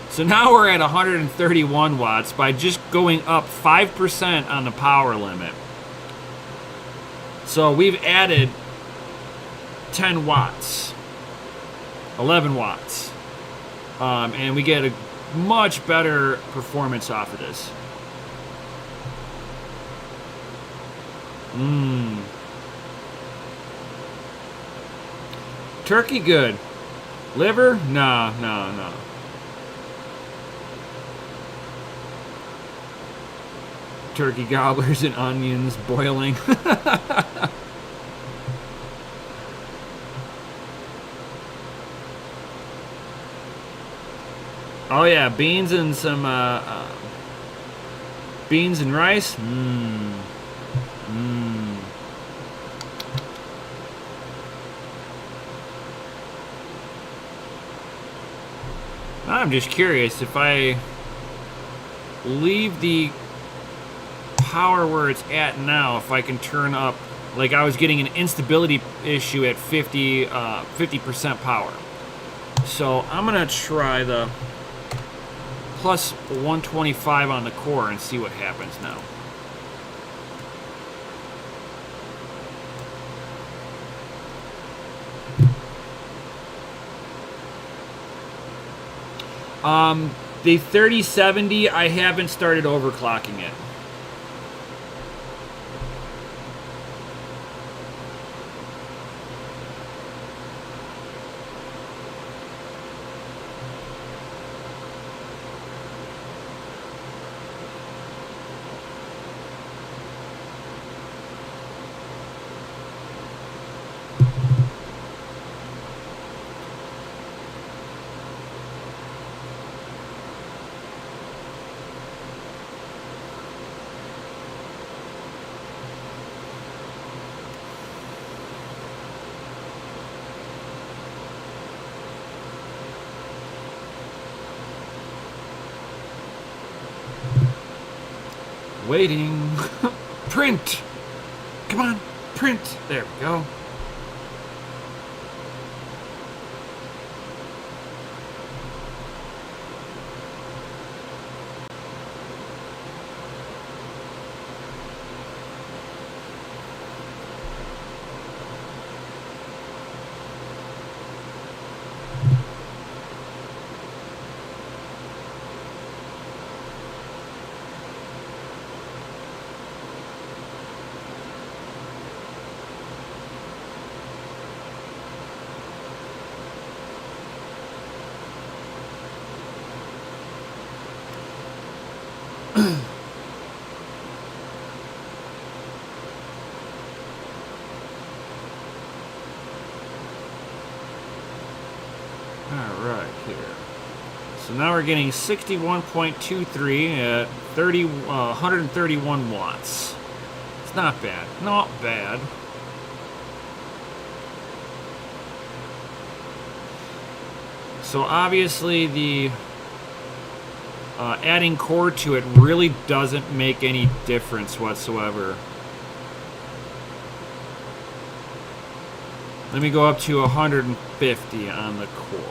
So now we're at 131 watts by just going up 5% on the power limit. So we've added 10 watts, 11 watts. And we get a much better performance off of this. Turkey good. Liver? No. Turkey gobblers and onions boiling. Oh yeah, beans and some beans and rice. I'm just curious if I leave the power where it's at now, if I can turn up, like I was getting an instability issue at 50% power. So I'm gonna try the plus 125 on the core and see what happens now. The 3070, I haven't started overclocking it. Waiting. Print. Come on, print. There we go. So now we're getting 61.23 at 131 watts. It's not bad. Not bad. So obviously the adding core to it really doesn't make any difference whatsoever. Let me go up to 150 on the core.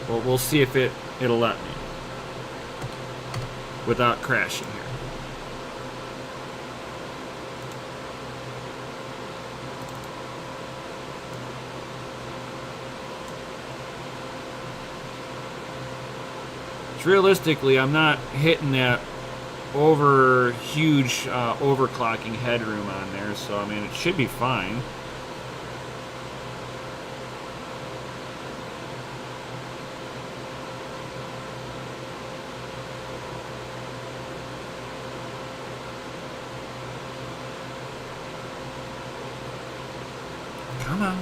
Well, we'll see if it'll let me without crashing here. Realistically, I'm not hitting that huge overclocking headroom on there, so I mean it should be fine. Come on.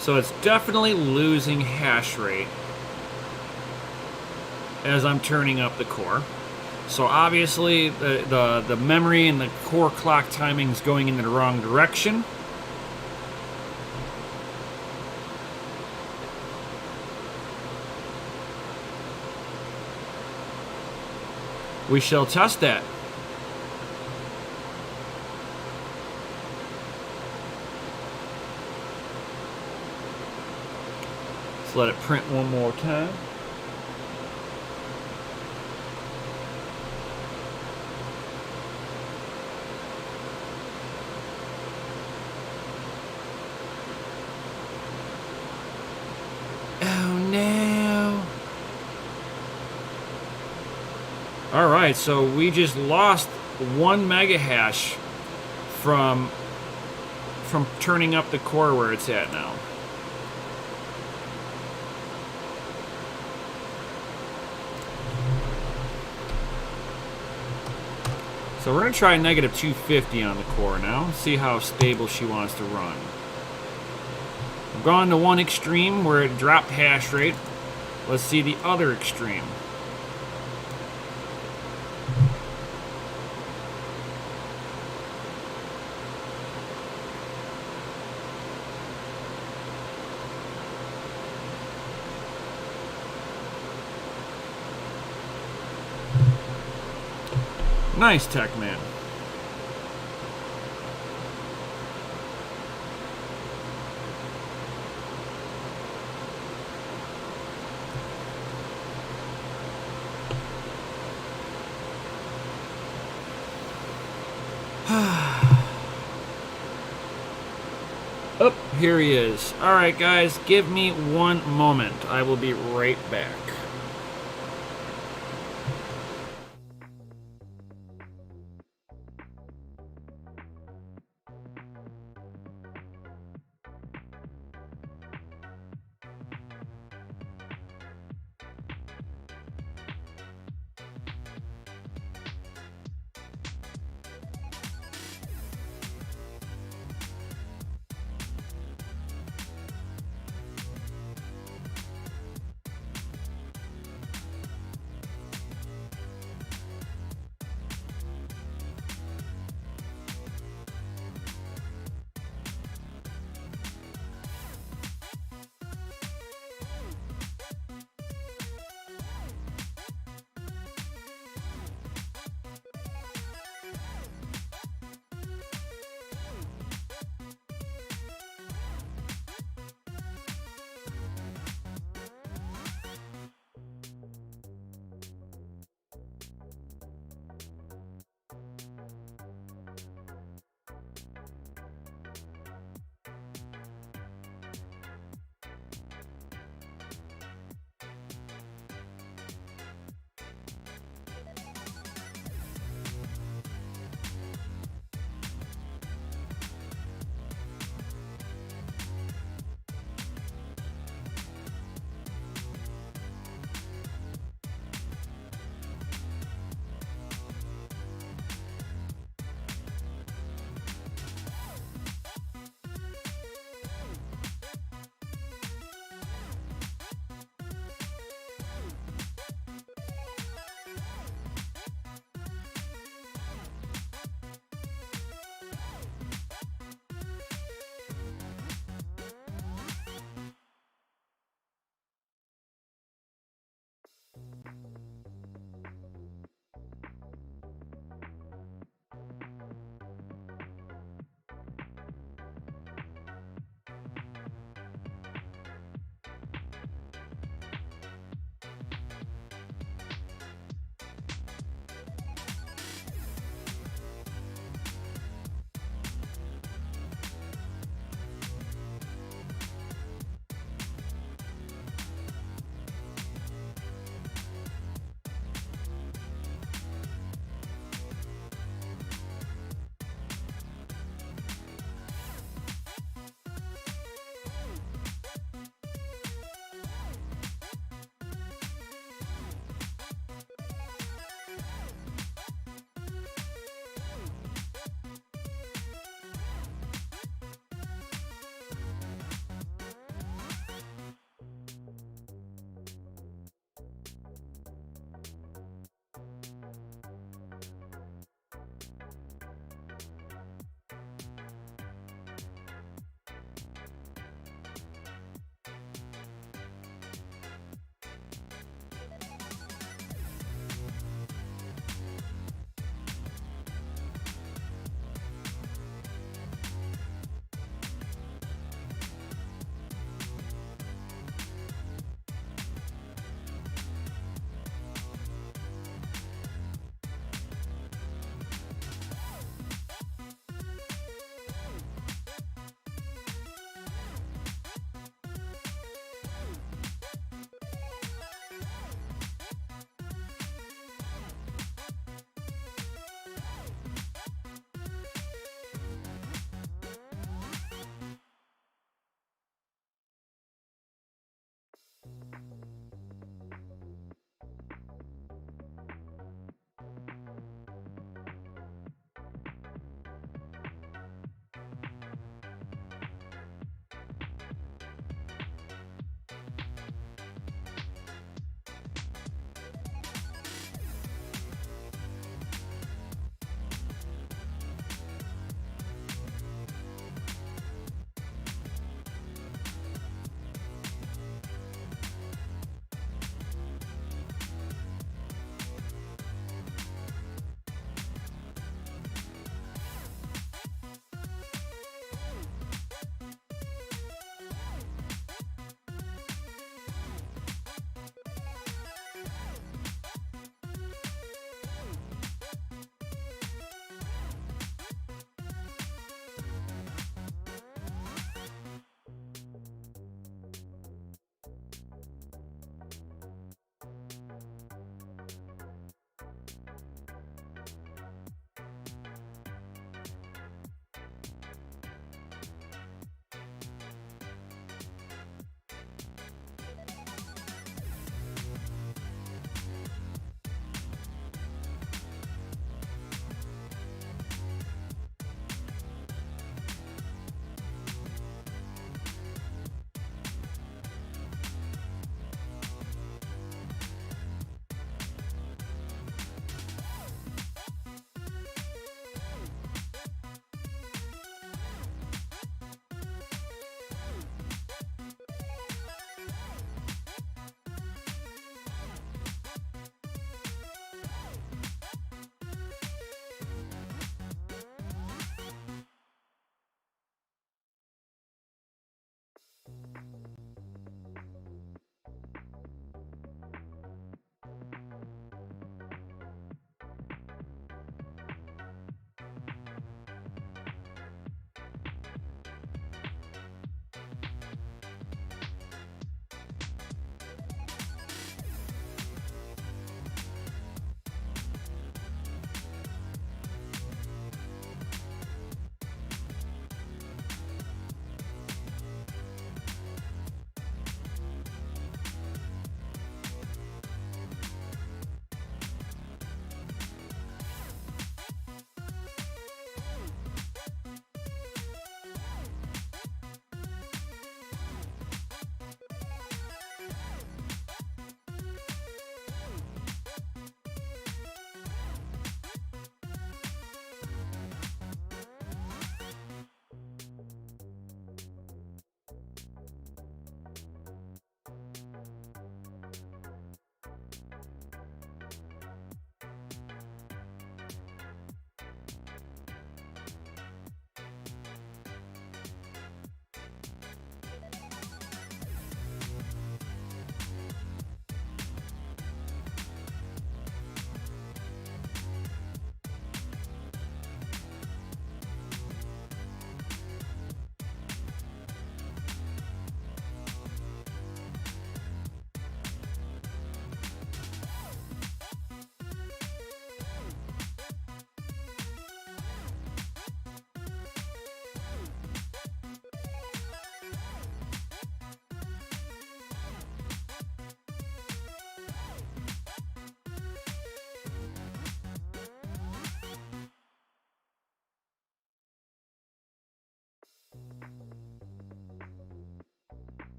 So it's definitely losing hash rate as I'm turning up the core. So obviously the memory and the core clock timing is going in the wrong direction. We shall test that. Let's let it print one more time. Oh no. Alright, so we just lost 1 mega hash from turning up the core where it's at now. So we're going to try negative 250 on the core now, see how stable she wants to run. We've gone to one extreme where it dropped hash rate. Let's see the other extreme. Nice, Tech Man. Oh, here he is. Alright, guys, give me one moment. I will be right back.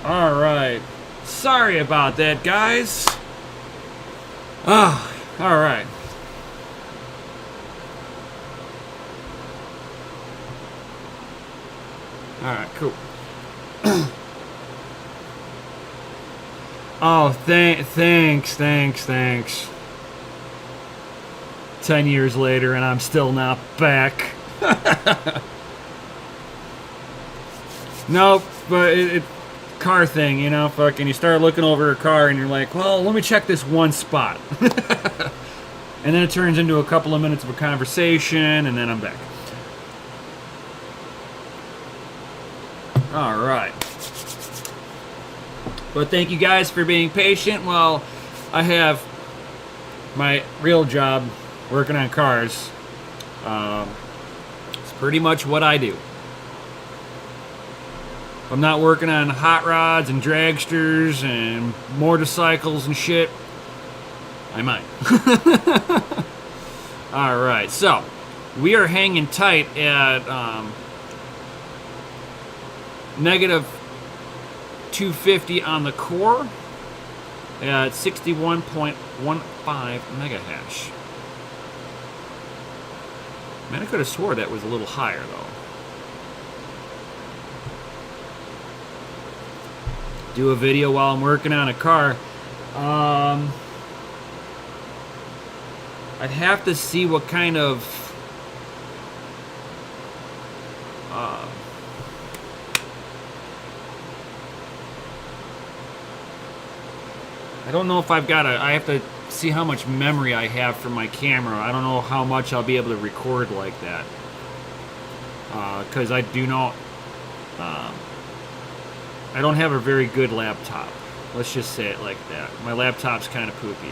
All right. Sorry about that, guys. Ah, all right. All right, cool. Oh, thanks. 10 years later, and I'm still not back. Nope, but car thing, you know, fucking you start looking over a car and you're like, well, let me check this one spot. And then it turns into a couple of minutes of a conversation, and then I'm back. All right. But thank you guys for being patient while I have my real job working on cars. It's pretty much what I do. If I'm not working on hot rods and dragsters and motorcycles and shit, I might. All right, so we are hanging tight at negative 250 on the core at 61.15 megahash. Man, I could have swore that was a little higher though. Do a video while I'm working on a car. I'd have to see what kind of I don't know if I've got I have to see how much memory I have for my camera. I don't know how much I'll be able to record like that. Because I do not, I don't have a very good laptop. Let's just say it like that. My laptop's kind of poopy.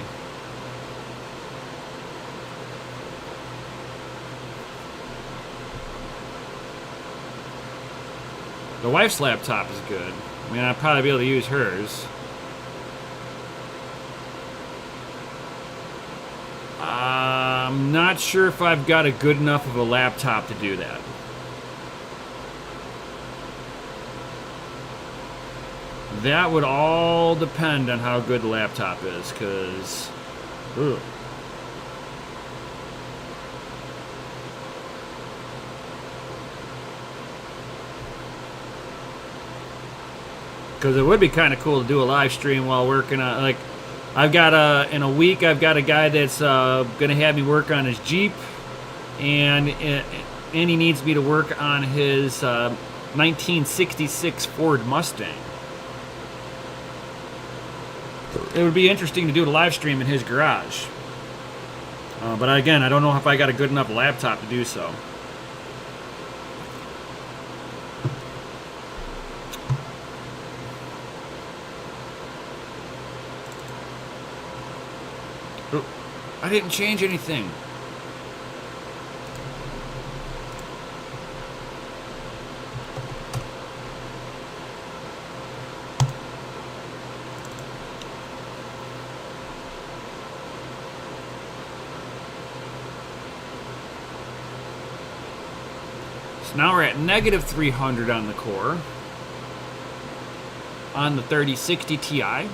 The wife's laptop is good. I mean, I'd probably be able to use hers. I'm not sure if I've got a good enough of a laptop to do that. That would all depend on how good the laptop is, because... Because it would be kind of cool to do a live stream while working on, like, I've got in a week, I've got a guy that's going to have me work on his Jeep, and he needs me to work on his 1966 Ford Mustang. It would be interesting to do a live stream in his garage. But again, I don't know if I got a good enough laptop to do so. I didn't change anything. So now we're at negative 300 on the core on the 3060 Ti.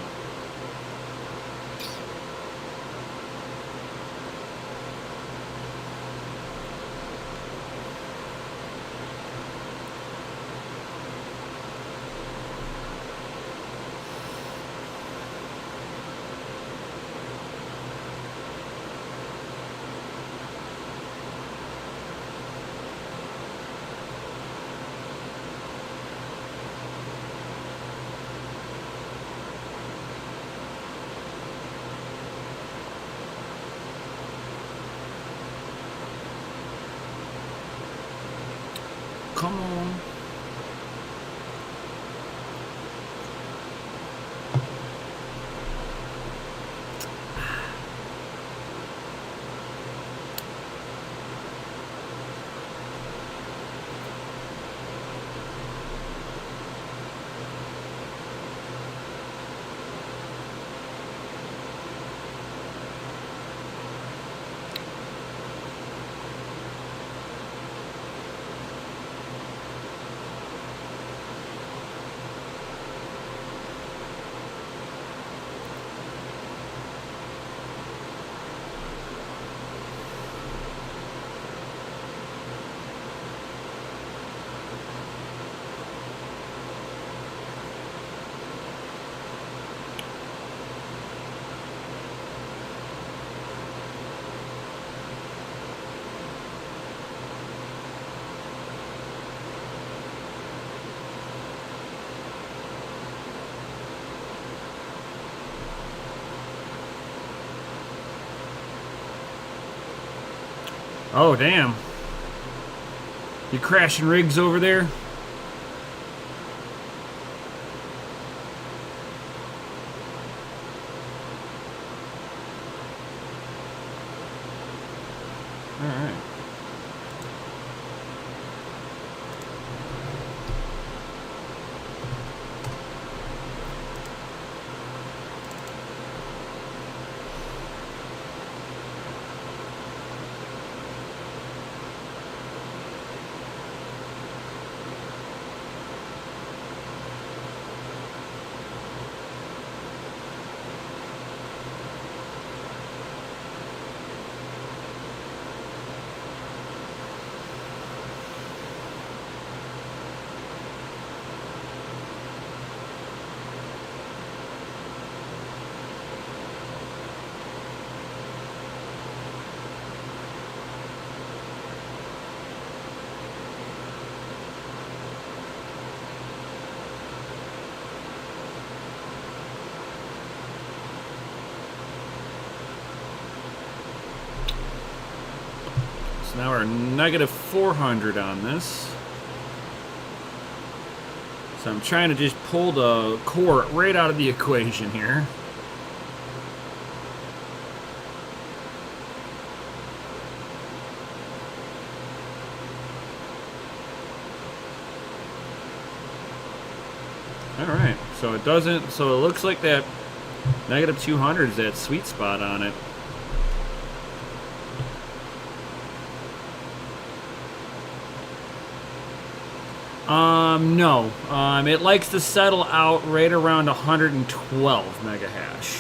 Oh, damn. You crashing rigs over there? All right. So now we're negative 400 on this. So I'm trying to just pull the core right out of the equation here. Alright, so it doesn't, so it looks like that negative 200 is that sweet spot on it. No. It likes to settle out right around 112 mega hash.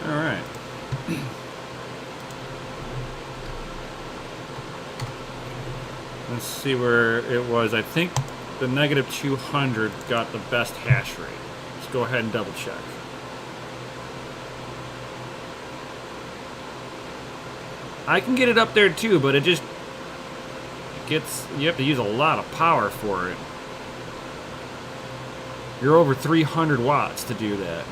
Alright. Let's see where it was. I think the negative 200 got the best hash rate. Let's go ahead and double check. I can get it up there too, but it just gets, you have to use a lot of power for it. You're over 300 watts to do that.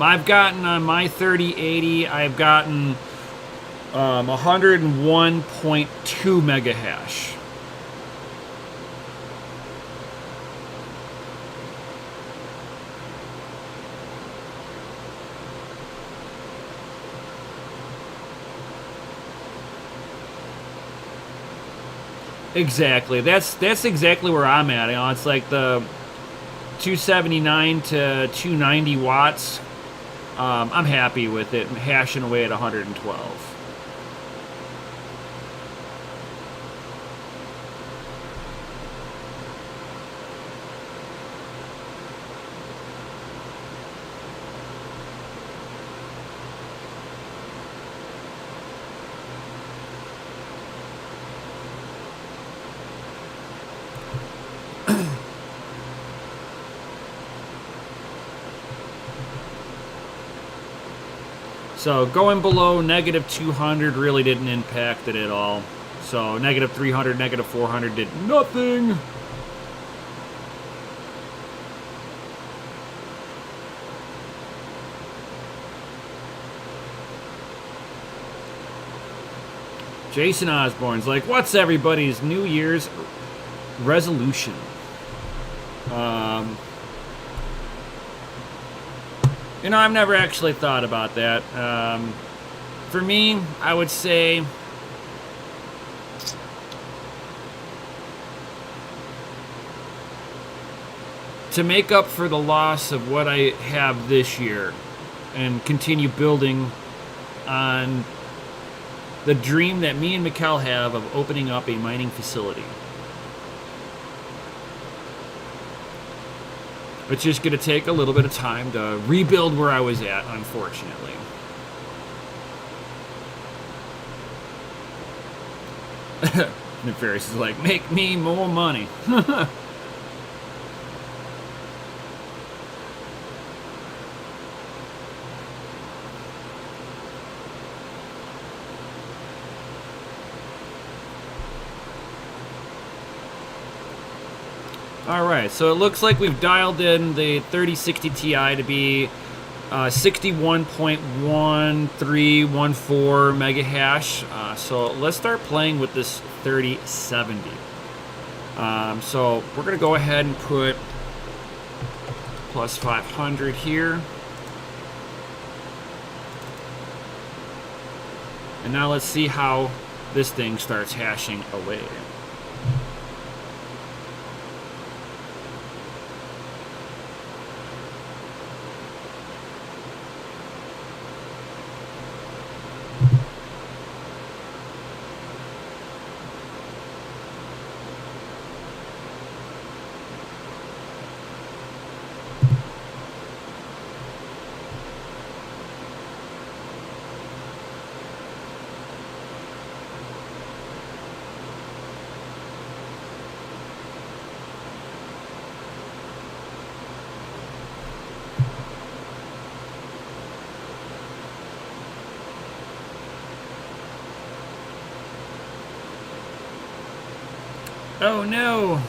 I've gotten on my 3080, I've gotten 101.2 mega hash. Exactly. That's exactly where I'm at. You know, it's like the 279 to 290 watts. I'm happy with it. I'm hashing away at 112. So going below negative 200 really didn't impact it at all. So negative 300, negative 400 did nothing. Jason Osborne's like, what's everybody's New Year's resolution? You know, I've never actually thought about that. For me, I would say to make up for the loss of what I have this year and continue building on the dream that me and Mikkel have of opening up a mining facility. It's just going to take a little bit of time to rebuild where I was at, unfortunately. Nefarious is like, make me more money. Alright, so it looks like we've dialed in the 3060 Ti to be 61.1314 mega hash. So let's start playing with this 3070. So we're going to go ahead and put plus 500 here. And now let's see how this thing starts hashing away. Oh no!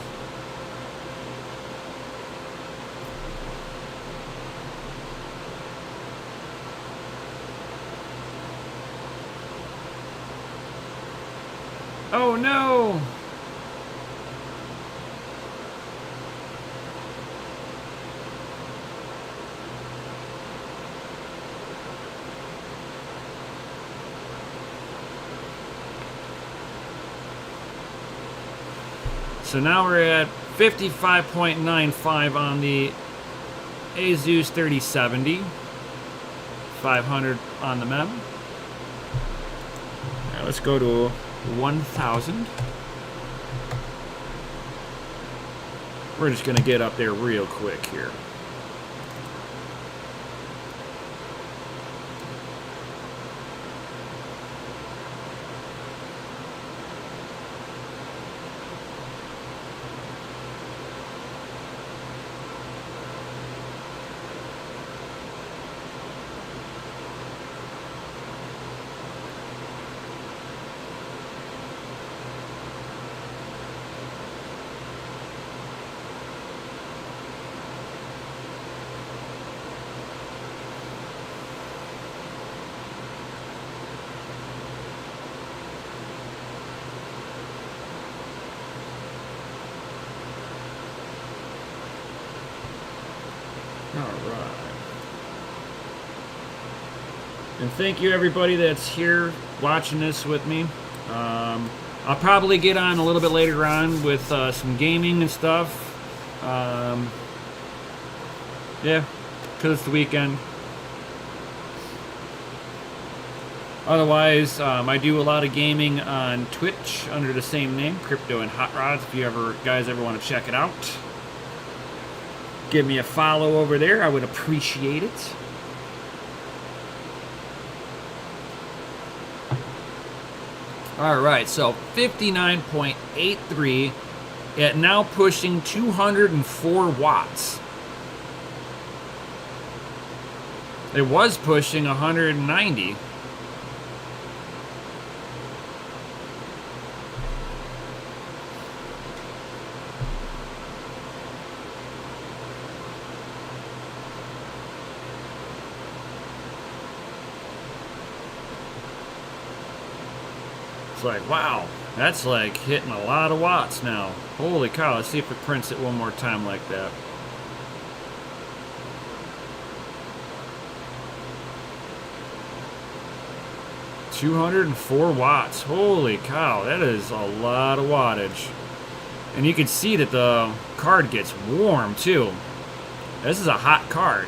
Oh no! So now we're at 55.95 on the Asus 3070. 500 on the MEM. Now let's go to 1000. We're just going to get up there real quick here. And thank you everybody that's here watching this with me. I'll probably get on a little bit later on with some gaming and stuff. Yeah, because it's the weekend. Otherwise, I do a lot of gaming on Twitch under the same name, Crypto and Hot Rods. If you guys ever want to check it out, give me a follow over there. I would appreciate it. All right, so 59.83 at now pushing 204 watts. It was pushing 190. Like, wow, that's like hitting a lot of watts now. Holy cow, let's see if it prints it one more time like that. $204 watts. Holy cow, that is a lot of wattage. And you can see that the card gets warm too. This is a hot card.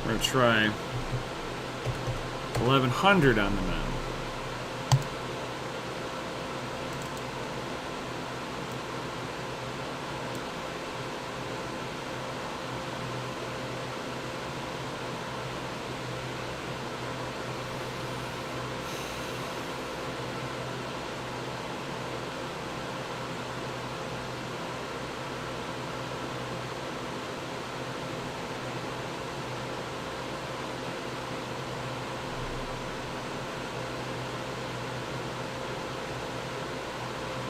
We're going to try 1100 on the men.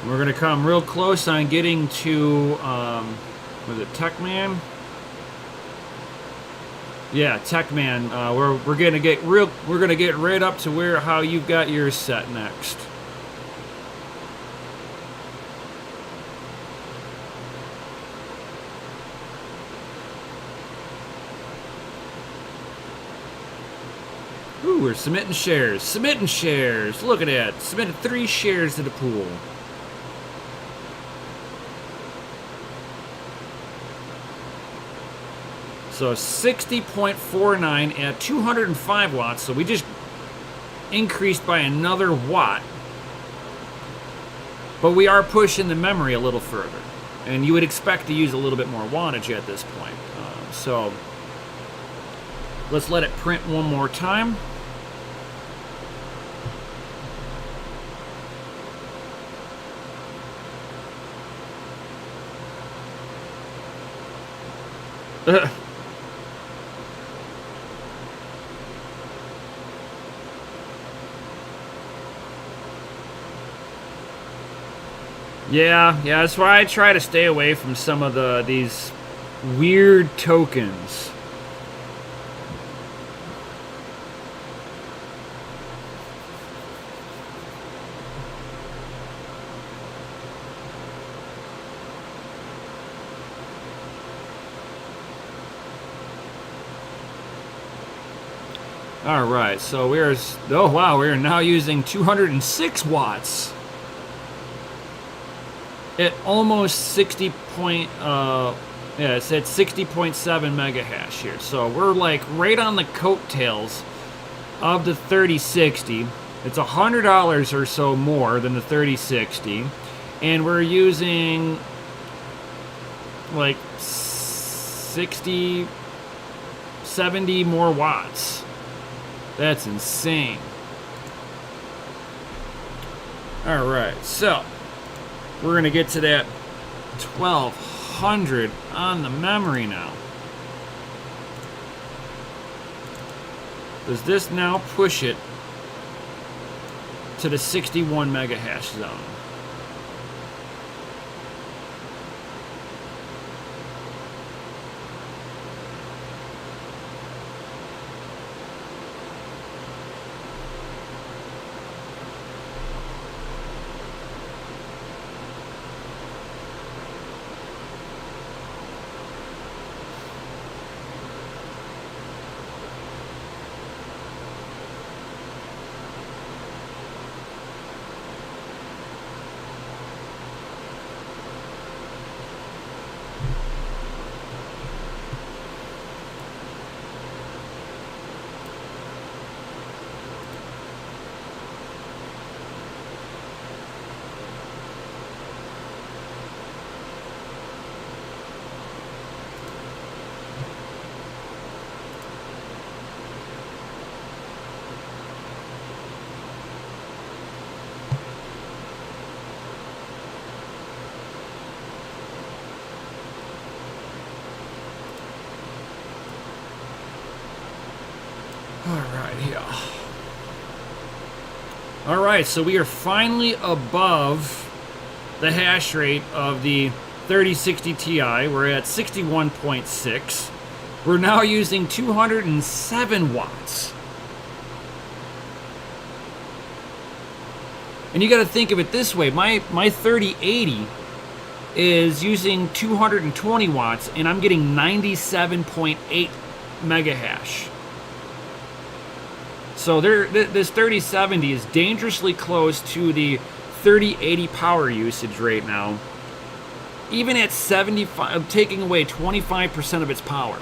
We're going to come real close on getting to, was it Techman? Yeah, Techman. We're going to get right up to how you've got yours set next. Ooh, we're submitting shares. Submitting shares. Look at that. Submitted 3 shares to the pool. So 60.49 at 205 watts. So we just increased by another watt. But we are pushing the memory a little further. And you would expect to use a little bit more wattage at this point. So let's let it print one more time. Yeah, that's why I try to stay away from some of these weird tokens. All right, so we are now using 206 watts. At almost 60 point, it's at 60.7 mega hash here. So we're like right on the coattails of the 3060. It's $100 or so more than the 3060. And we're using like 60, 70 more watts. That's insane. All right, so we're going to get to that 1200 on the memory now. Does this now push it to the 61 mega hash zone? All right, so we are finally above the hash rate of the 3060 Ti. We're at 61.6. We're now using 207 watts. And you got to think of it this way. My 3080 is using 220 watts, and I'm getting 97.8 mega hash. So this 3070 is dangerously close to the 3080 power usage right now. Even at 75, taking away 25% of its power.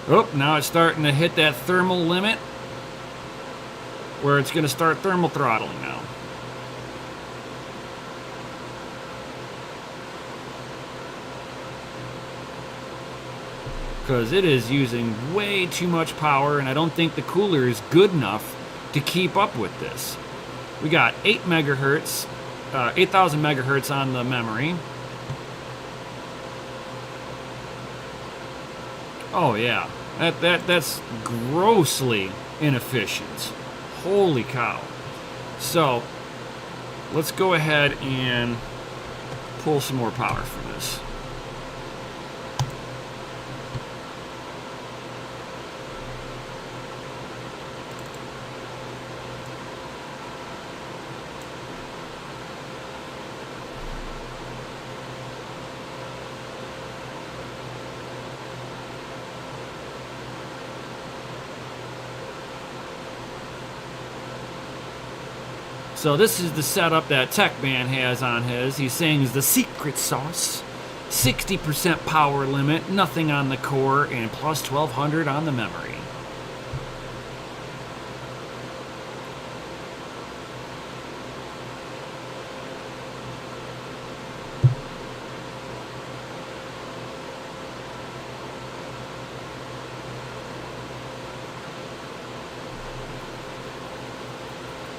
Oh, now it's starting to hit that thermal limit where it's going to start thermal throttling now. Because it is using way too much power, and I don't think the cooler is good enough to keep up with this. We got 8 megahertz, 8,000 megahertz on the memory. Oh yeah, that's grossly inefficient. Holy cow. So, let's go ahead and pull some more power from this. So this is the setup that TechMan has on his. He's saying is the secret sauce. 60% power limit, nothing on the core, and plus 1200 on the memory.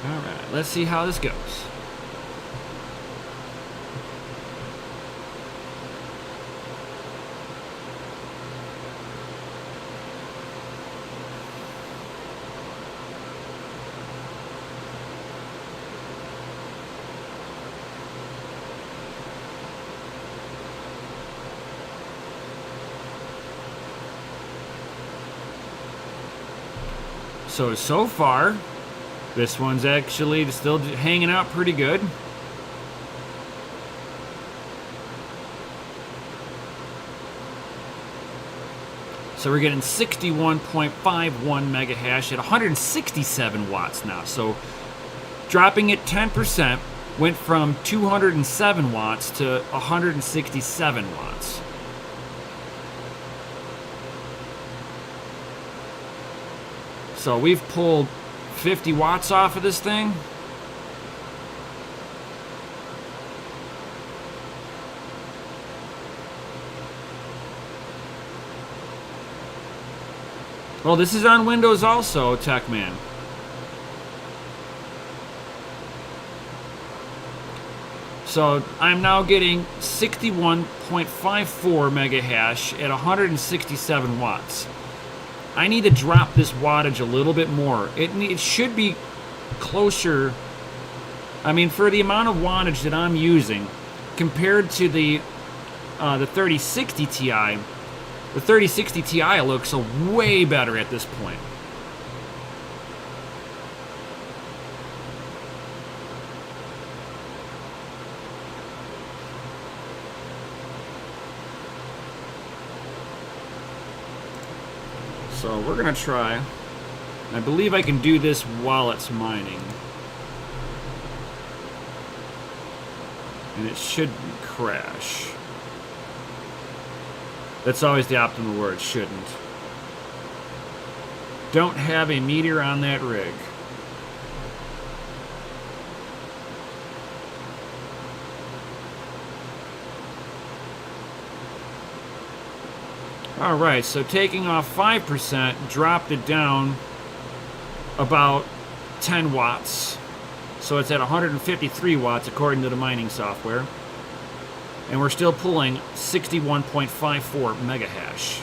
Alright, let's see how this goes. So far, this one's actually still hanging out pretty good. So we're getting 61.51 mega hash at 167 watts now. So dropping it 10%, went from 207 watts to 167 watts. So we've pulled 50 watts off of this thing. Well, this is on Windows also, TechMan. So I'm now getting 61.54 mega hash at 167 watts. I need to drop this wattage a little bit more. It should be closer. I mean, for the amount of wattage that I'm using, compared to the 3060 Ti, the 3060 Ti looks way better at this point. So we're gonna try. I believe I can do this while it's mining. And it shouldn't crash. That's always the optimal word, shouldn't. Don't have a meter on that rig. Alright, so taking off 5% dropped it down about 10 watts. So it's at 153 watts according to the mining software. And we're still pulling 61.54 mega hash.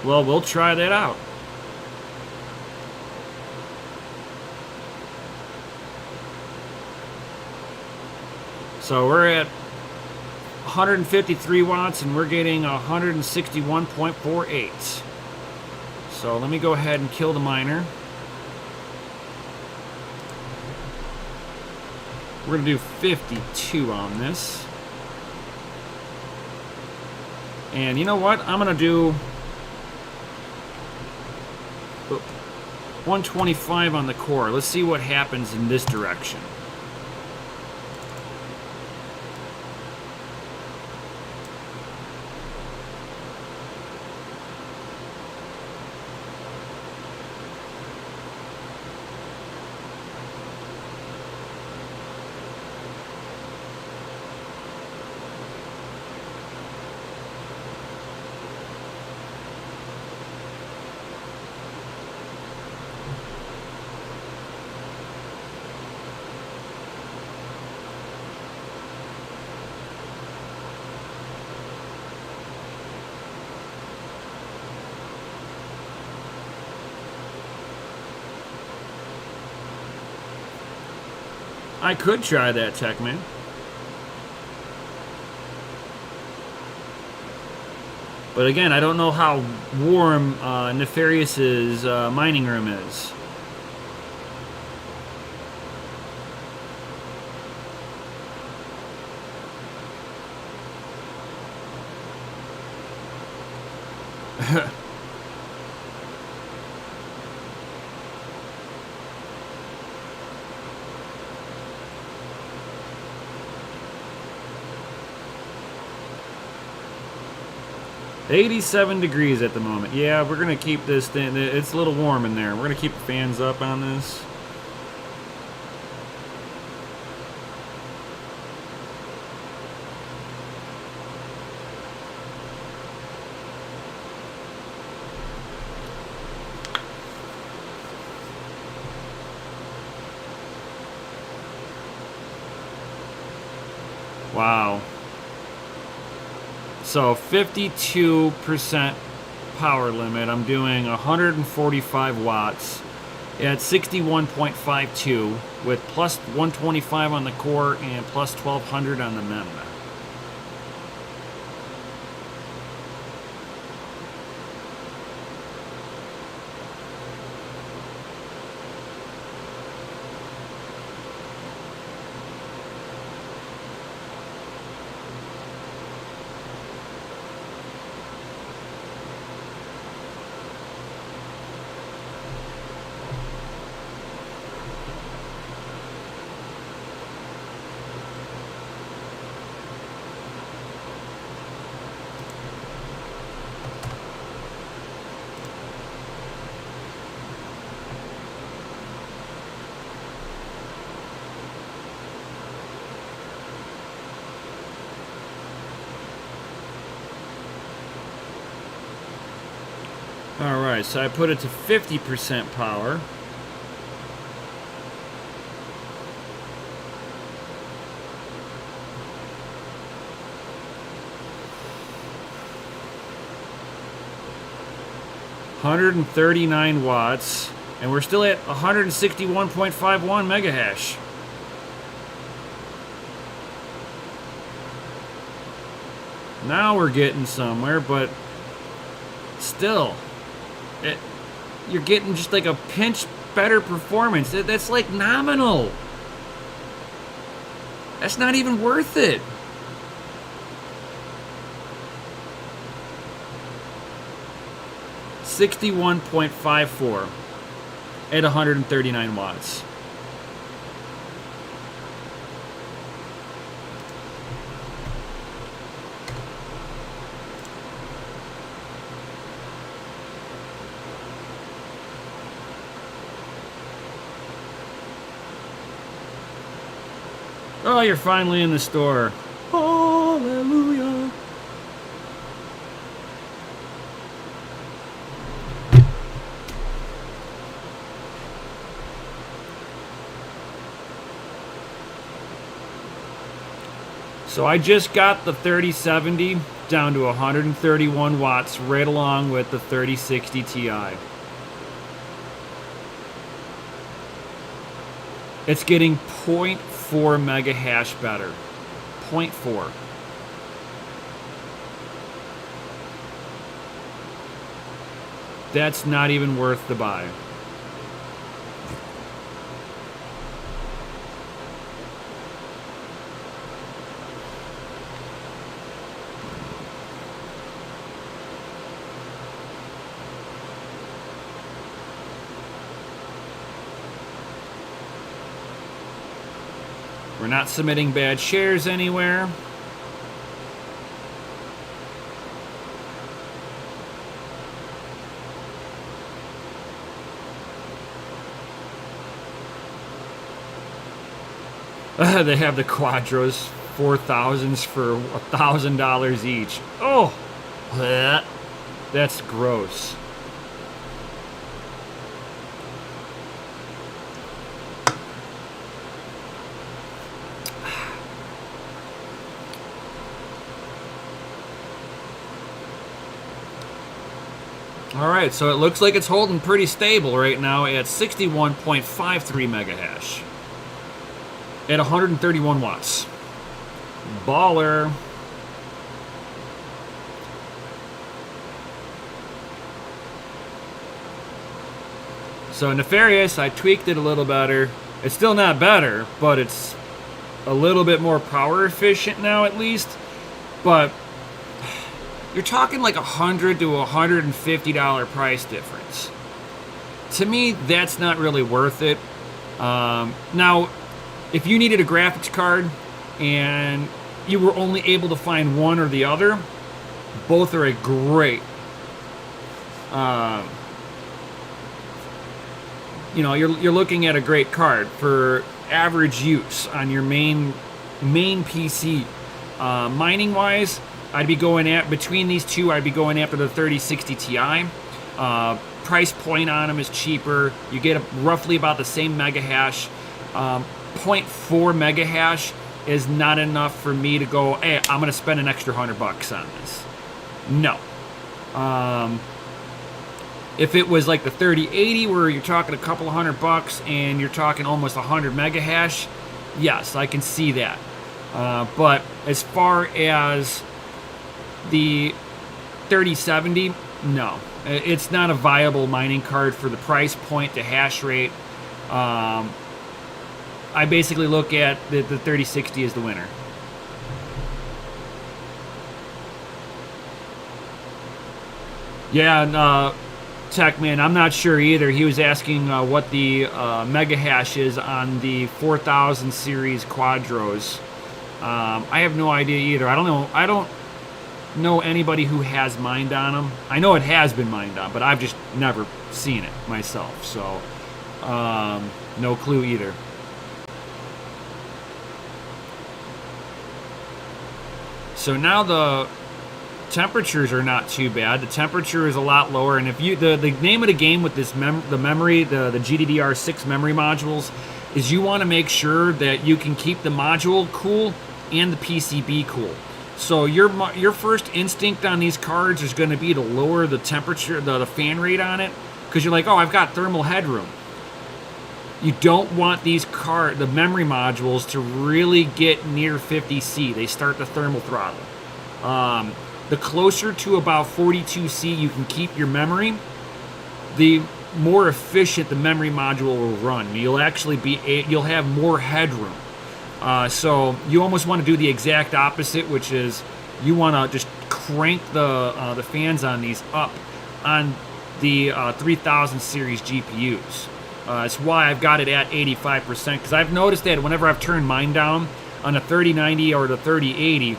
Well, we'll try that out. So we're at 153 watts and we're getting 161.48. So let me go ahead and kill the miner. We're going to do 52 on this. And you know what? I'm going to do 125 on the core. Let's see what happens in this direction. I could try that, Techman. But again, I don't know how warm Nefarious's mining room is. $87 degrees at the moment. Yeah, we're going to keep this thing. It's a little warm in there. We're going to keep the fans up on this. Wow. So 52% power limit. I'm doing 145 watts at 61.52 with plus 125 on the core and plus 1200 on the MEM. Alright, so I put it to 50% power. $139 watts, and we're still at 161.51 mega hash. Now we're getting somewhere, but still, you're getting just like a pinch better performance. That's like nominal. That's not even worth it. $61.54 at 139 watts. Oh, you're finally in the store. Hallelujah. So I just got the 3070 down to 131 watts right along with the 3060 Ti. It's getting 0.4 mega hash better. 0.4. That's not even worth the buy. We're not submitting bad shares anywhere. They have the Quadros 4000s for $1,000 each. Oh, bleh. That's gross. All right, so it looks like it's holding pretty stable right now at 61.53 mega hash at 131 watts. Baller. So Nefarious, I tweaked it a little better. It's still not better, but it's a little bit more power efficient now at least. But you're talking like $100 to $150 price difference. To me, that's not really worth it. Now, if you needed a graphics card and you were only able to find one or the other, both are a great. You're looking at a great card for average use on your main PC. Mining wise, I'd be going at between these two. I'd be going after the 3060 Ti. Price point on them is cheaper. You get roughly about the same mega hash. 0.4 mega hash is not enough for me to go, hey, I'm going to spend an extra $100 on this. No. If it was like the 3080 where you're talking a couple of $100 and you're talking almost 100 mega hash, yes, I can see that. But as far as the 3070, no. It's not a viable mining card for the price point, the hash rate. I basically look at the 3060 as the winner. Yeah, and Techman, I'm not sure either. He was asking what the mega hash is on the 4000 series Quadros. I have no idea either. I don't know anybody who has mined on them. I know it has been mined on, but I've just never seen it myself. So, no clue either. So now the temperatures are not too bad. The temperature is a lot lower, and if you the name of the game with this the memory, the GDDR6 memory modules, is you want to make sure that you can keep the module cool and the PCB cool. So your first instinct on these cards is going to be to lower the temperature, the fan rate on it, because you're like, oh, I've got thermal headroom. You don't want the memory modules to really get near 50C. They start the thermal throttle. The closer to about 42C you can keep your memory, the more efficient the memory module will run. You'll have more headroom. So you almost want to do the exact opposite, which is you want to just crank the fans on these up on the 3000 series GPUs. That's why I've got it at 85%, because I've noticed that whenever I've turned mine down on a 3090 or the 3080,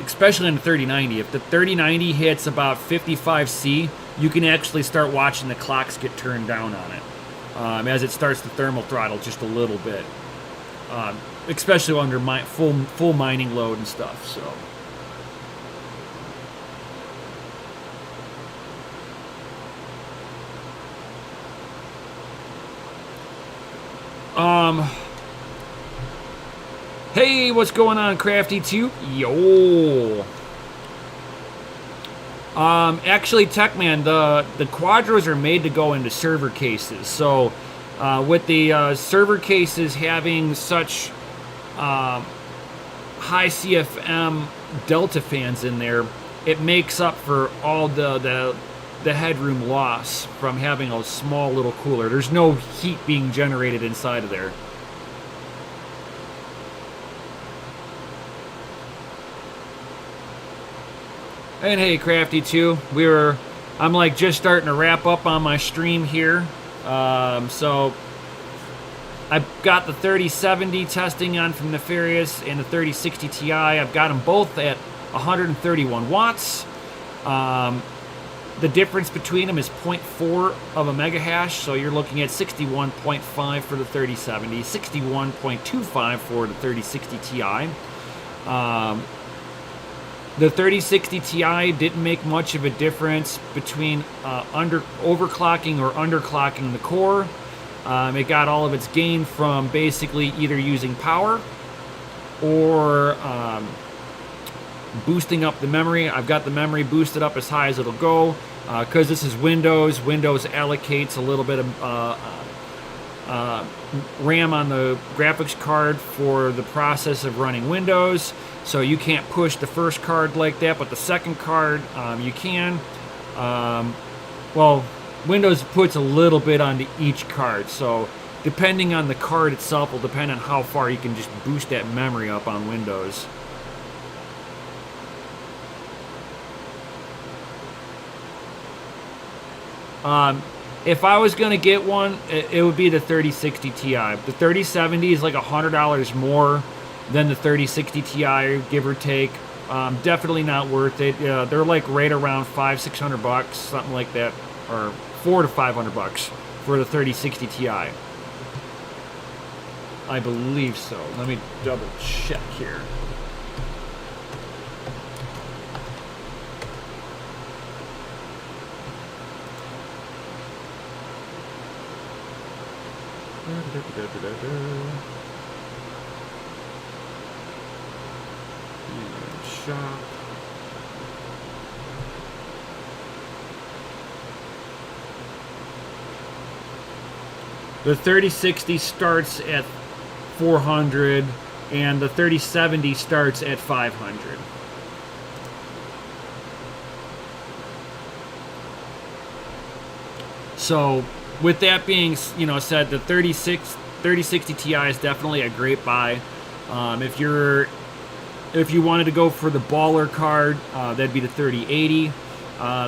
especially on the 3090, if the 3090 hits about 55C, you can actually start watching the clocks get turned down on it as it starts to thermal throttle just a little bit, especially under full mining load and stuff. So. Hey, what's going on, Crafty2? Yo. Actually, Techman, the Quadros are made to go into server cases. So, with the server cases having such high CFM Delta fans in there, it makes up for all the headroom loss from having a small little cooler. There's no heat being generated inside of there. And hey, Crafty too. I'm like just starting to wrap up on my stream here. So I've got the 3070 testing on from Nefarious and the 3060 Ti. I've got them both at 131 watts. The difference between them is 0.4 of a mega hash, so you're looking at 61.5 for the 3070, 61.25 for the 3060 Ti. The 3060 Ti didn't make much of a difference between overclocking or underclocking the core. It got all of its gain from basically either using power or boosting up the memory. I've got the memory boosted up as high as it'll go because this is Windows. Windows allocates a little bit of RAM on the graphics card for the process of running Windows. So you can't push the first card like that, but the second card you can. Well, Windows puts a little bit onto each card, so depending on the card itself will depend on how far you can just boost that memory up on Windows. If I was going to get one, it would be the 3060 Ti. The 3070 is like $100 more than the 3060 Ti, give or take. Definitely not worth it. They're like right around $500-600, something like that, or $400 to $500 for the 3060 Ti. I believe so. Let me double check here. Shop. The 3060 starts at 400 and the 3070 starts at 500. So with that being, said, the 3060 Ti is definitely a great buy. If you wanted to go for the baller card, that'd be the 3080.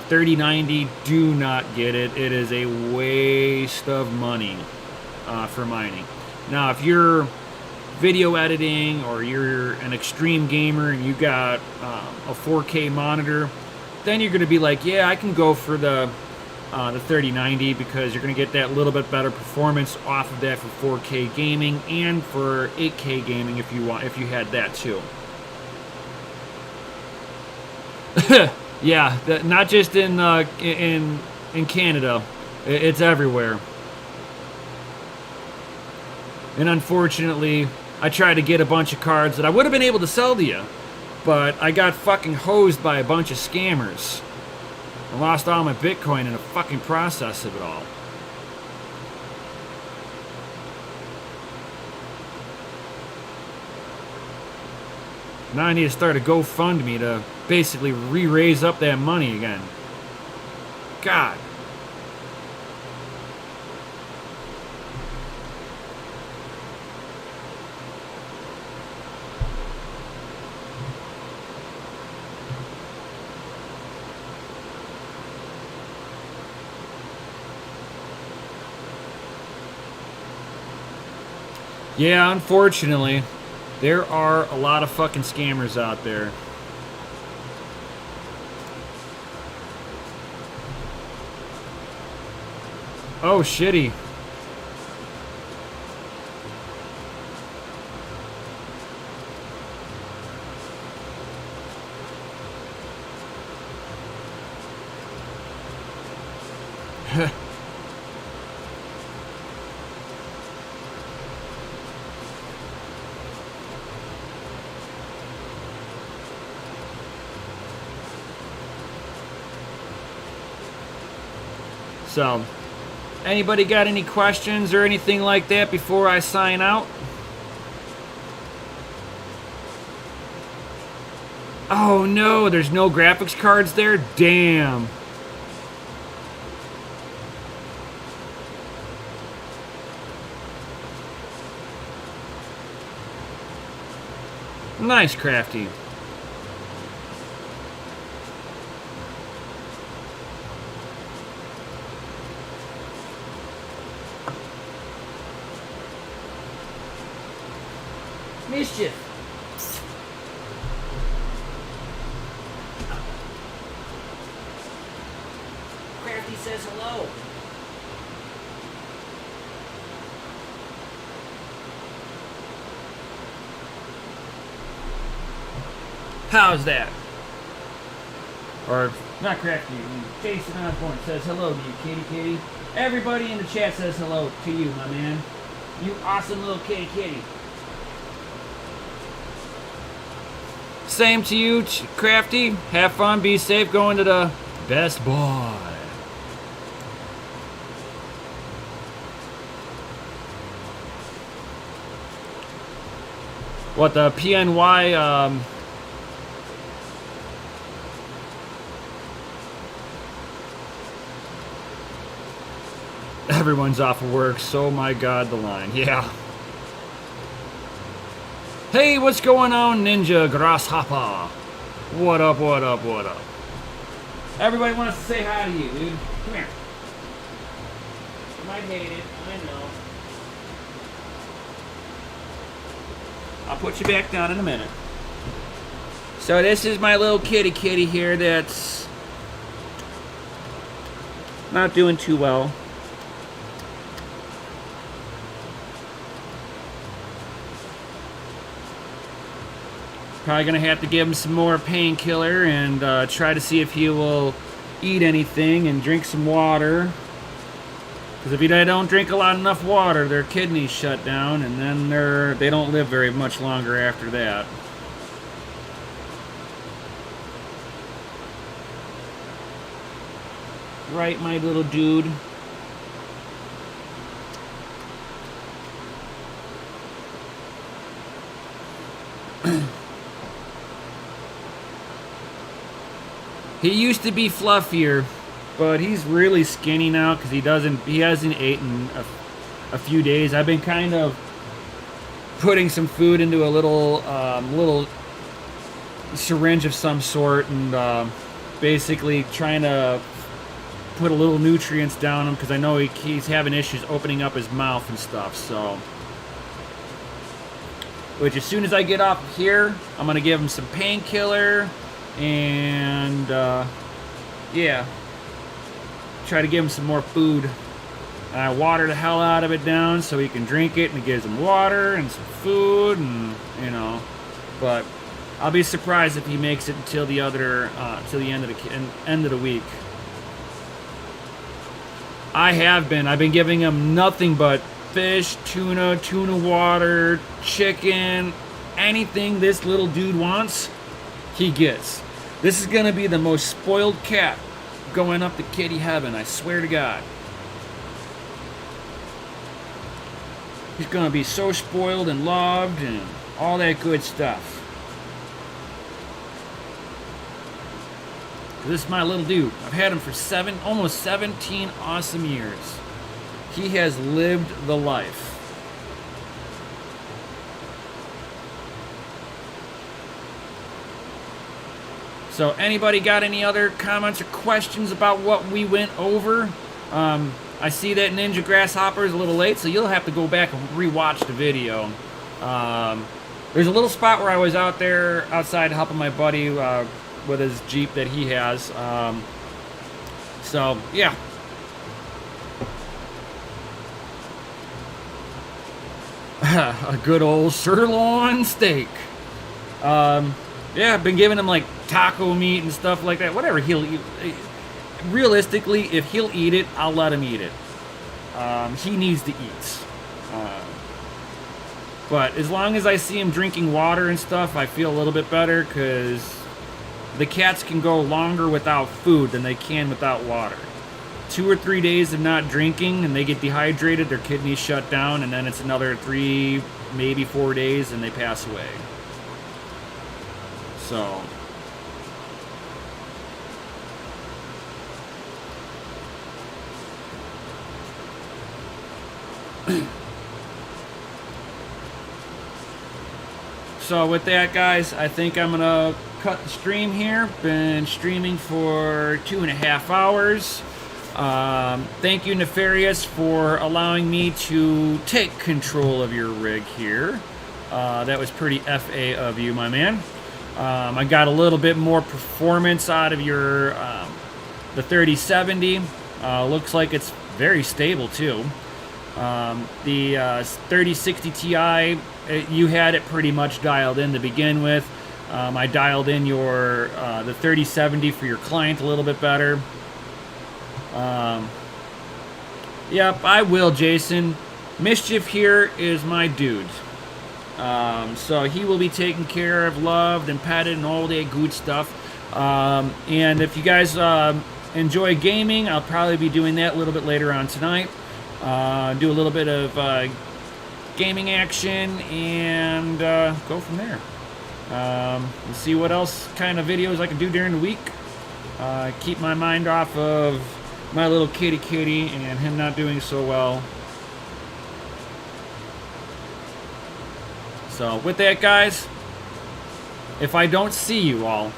3090, do not get it. It is a waste of money for mining. Now, if you're video editing or you're an extreme gamer and you got a 4K monitor, then you're going to be like, yeah, I can go for the 3090 because you're going to get that little bit better performance off of that for 4K gaming and for 8K gaming if you had that too. Yeah, not just in Canada, it's everywhere. And unfortunately, I tried to get a bunch of cards that I would have been able to sell to you, but I got fucking hosed by a bunch of scammers. I lost all my Bitcoin in the fucking process of it all. Now I need to start a GoFundMe to basically re-raise up that money again. God. Yeah, unfortunately, there are a lot of fucking scammers out there. Oh, shitty. So, anybody got any questions or anything like that before I sign out? Oh no, there's no graphics cards there? Damn. Nice, Crafty. Mischief. Crafty says hello. How's that? Or, not Crafty, Jason Osborne says hello to you, kitty kitty. Everybody in the chat says hello to you, my man. You awesome little kitty kitty. Same to you, Crafty. Have fun, be safe, going to the Best Buy. What, the PNY, everyone's off of work, so my god, the line. Yeah. Hey, what's going on, Ninja Grasshopper? What up, what up, what up? Everybody wants to say hi to you, dude. Come here. You might hate it, I know. I'll put you back down in a minute. So this is my little kitty kitty here that's not doing too well. Probably gonna have to give him some more painkiller and try to see if he will eat anything and drink some water. Because if they don't drink enough water, their kidneys shut down, and then they don't live very much longer after that. Right, my little dude. He used to be fluffier, but he's really skinny now because he hasn't eaten a few days. I've been kind of putting some food into a little syringe of some sort and basically trying to put a little nutrients down him because I know he's having issues opening up his mouth and stuff. So, which as soon as I get off here, I'm gonna give him some painkiller. And yeah, try to give him some more food. I water the hell out of it down so he can drink it, and it gives him water and some food, and you know. But I'll be surprised if he makes it until the till the end of the week. I've been giving him nothing but fish, tuna water, chicken, anything this little dude wants, he gets. This is gonna be the most spoiled cat going up to kitty heaven, I swear to God. He's gonna be so spoiled and loved and all that good stuff. This is my little dude. I've had him for almost 17 awesome years. He has lived the life. So anybody got any other comments or questions about what we went over? I see that Ninja Grasshopper is a little late, so you'll have to go back and rewatch the video. There's a little spot where I was out there outside helping my buddy with his Jeep that he has. So, yeah. A good old sirloin steak. Yeah, I've been giving him like taco meat and stuff like that. Whatever he'll eat. Realistically, if he'll eat it, I'll let him eat it. He needs to eat. But as long as I see him drinking water and stuff, I feel a little bit better because the cats can go longer without food than they can without water. 2 or 3 days of not drinking and they get dehydrated, their kidneys shut down, and then it's another 3, maybe 4 days and they pass away. So, So with that, guys, I think I'm gonna cut the stream here. Been streaming for 2.5 hours. Thank you, Nefarious, for allowing me to take control of your rig here. That was pretty FA of you, my man. I got a little bit more performance out of your the 3070. Looks like it's very stable too. The 3060 Ti, you had it pretty much dialed in to begin with. I dialed in your the 3070 for your client a little bit better. Yep, I will, Jason. Mischief here is my dude. So he will be taken care of, loved, and petted, and all that good stuff. And if you guys enjoy gaming, I'll probably be doing that a little bit later on tonight. Do a little bit of gaming action and go from there. We'll see what else kind of videos I can do during the week. Keep my mind off of my little kitty and him not doing so well. So with that, guys, if I don't see you all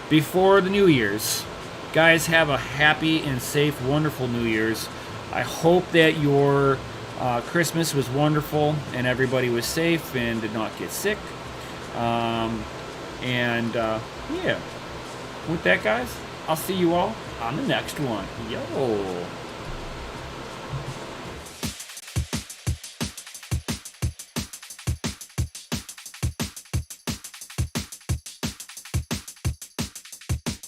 before the New Year's, guys, have a happy and safe, wonderful New Year's. I hope that your Christmas was wonderful and everybody was safe and did not get sick. Yeah, with that, guys, I'll see you all on the next one. Yo.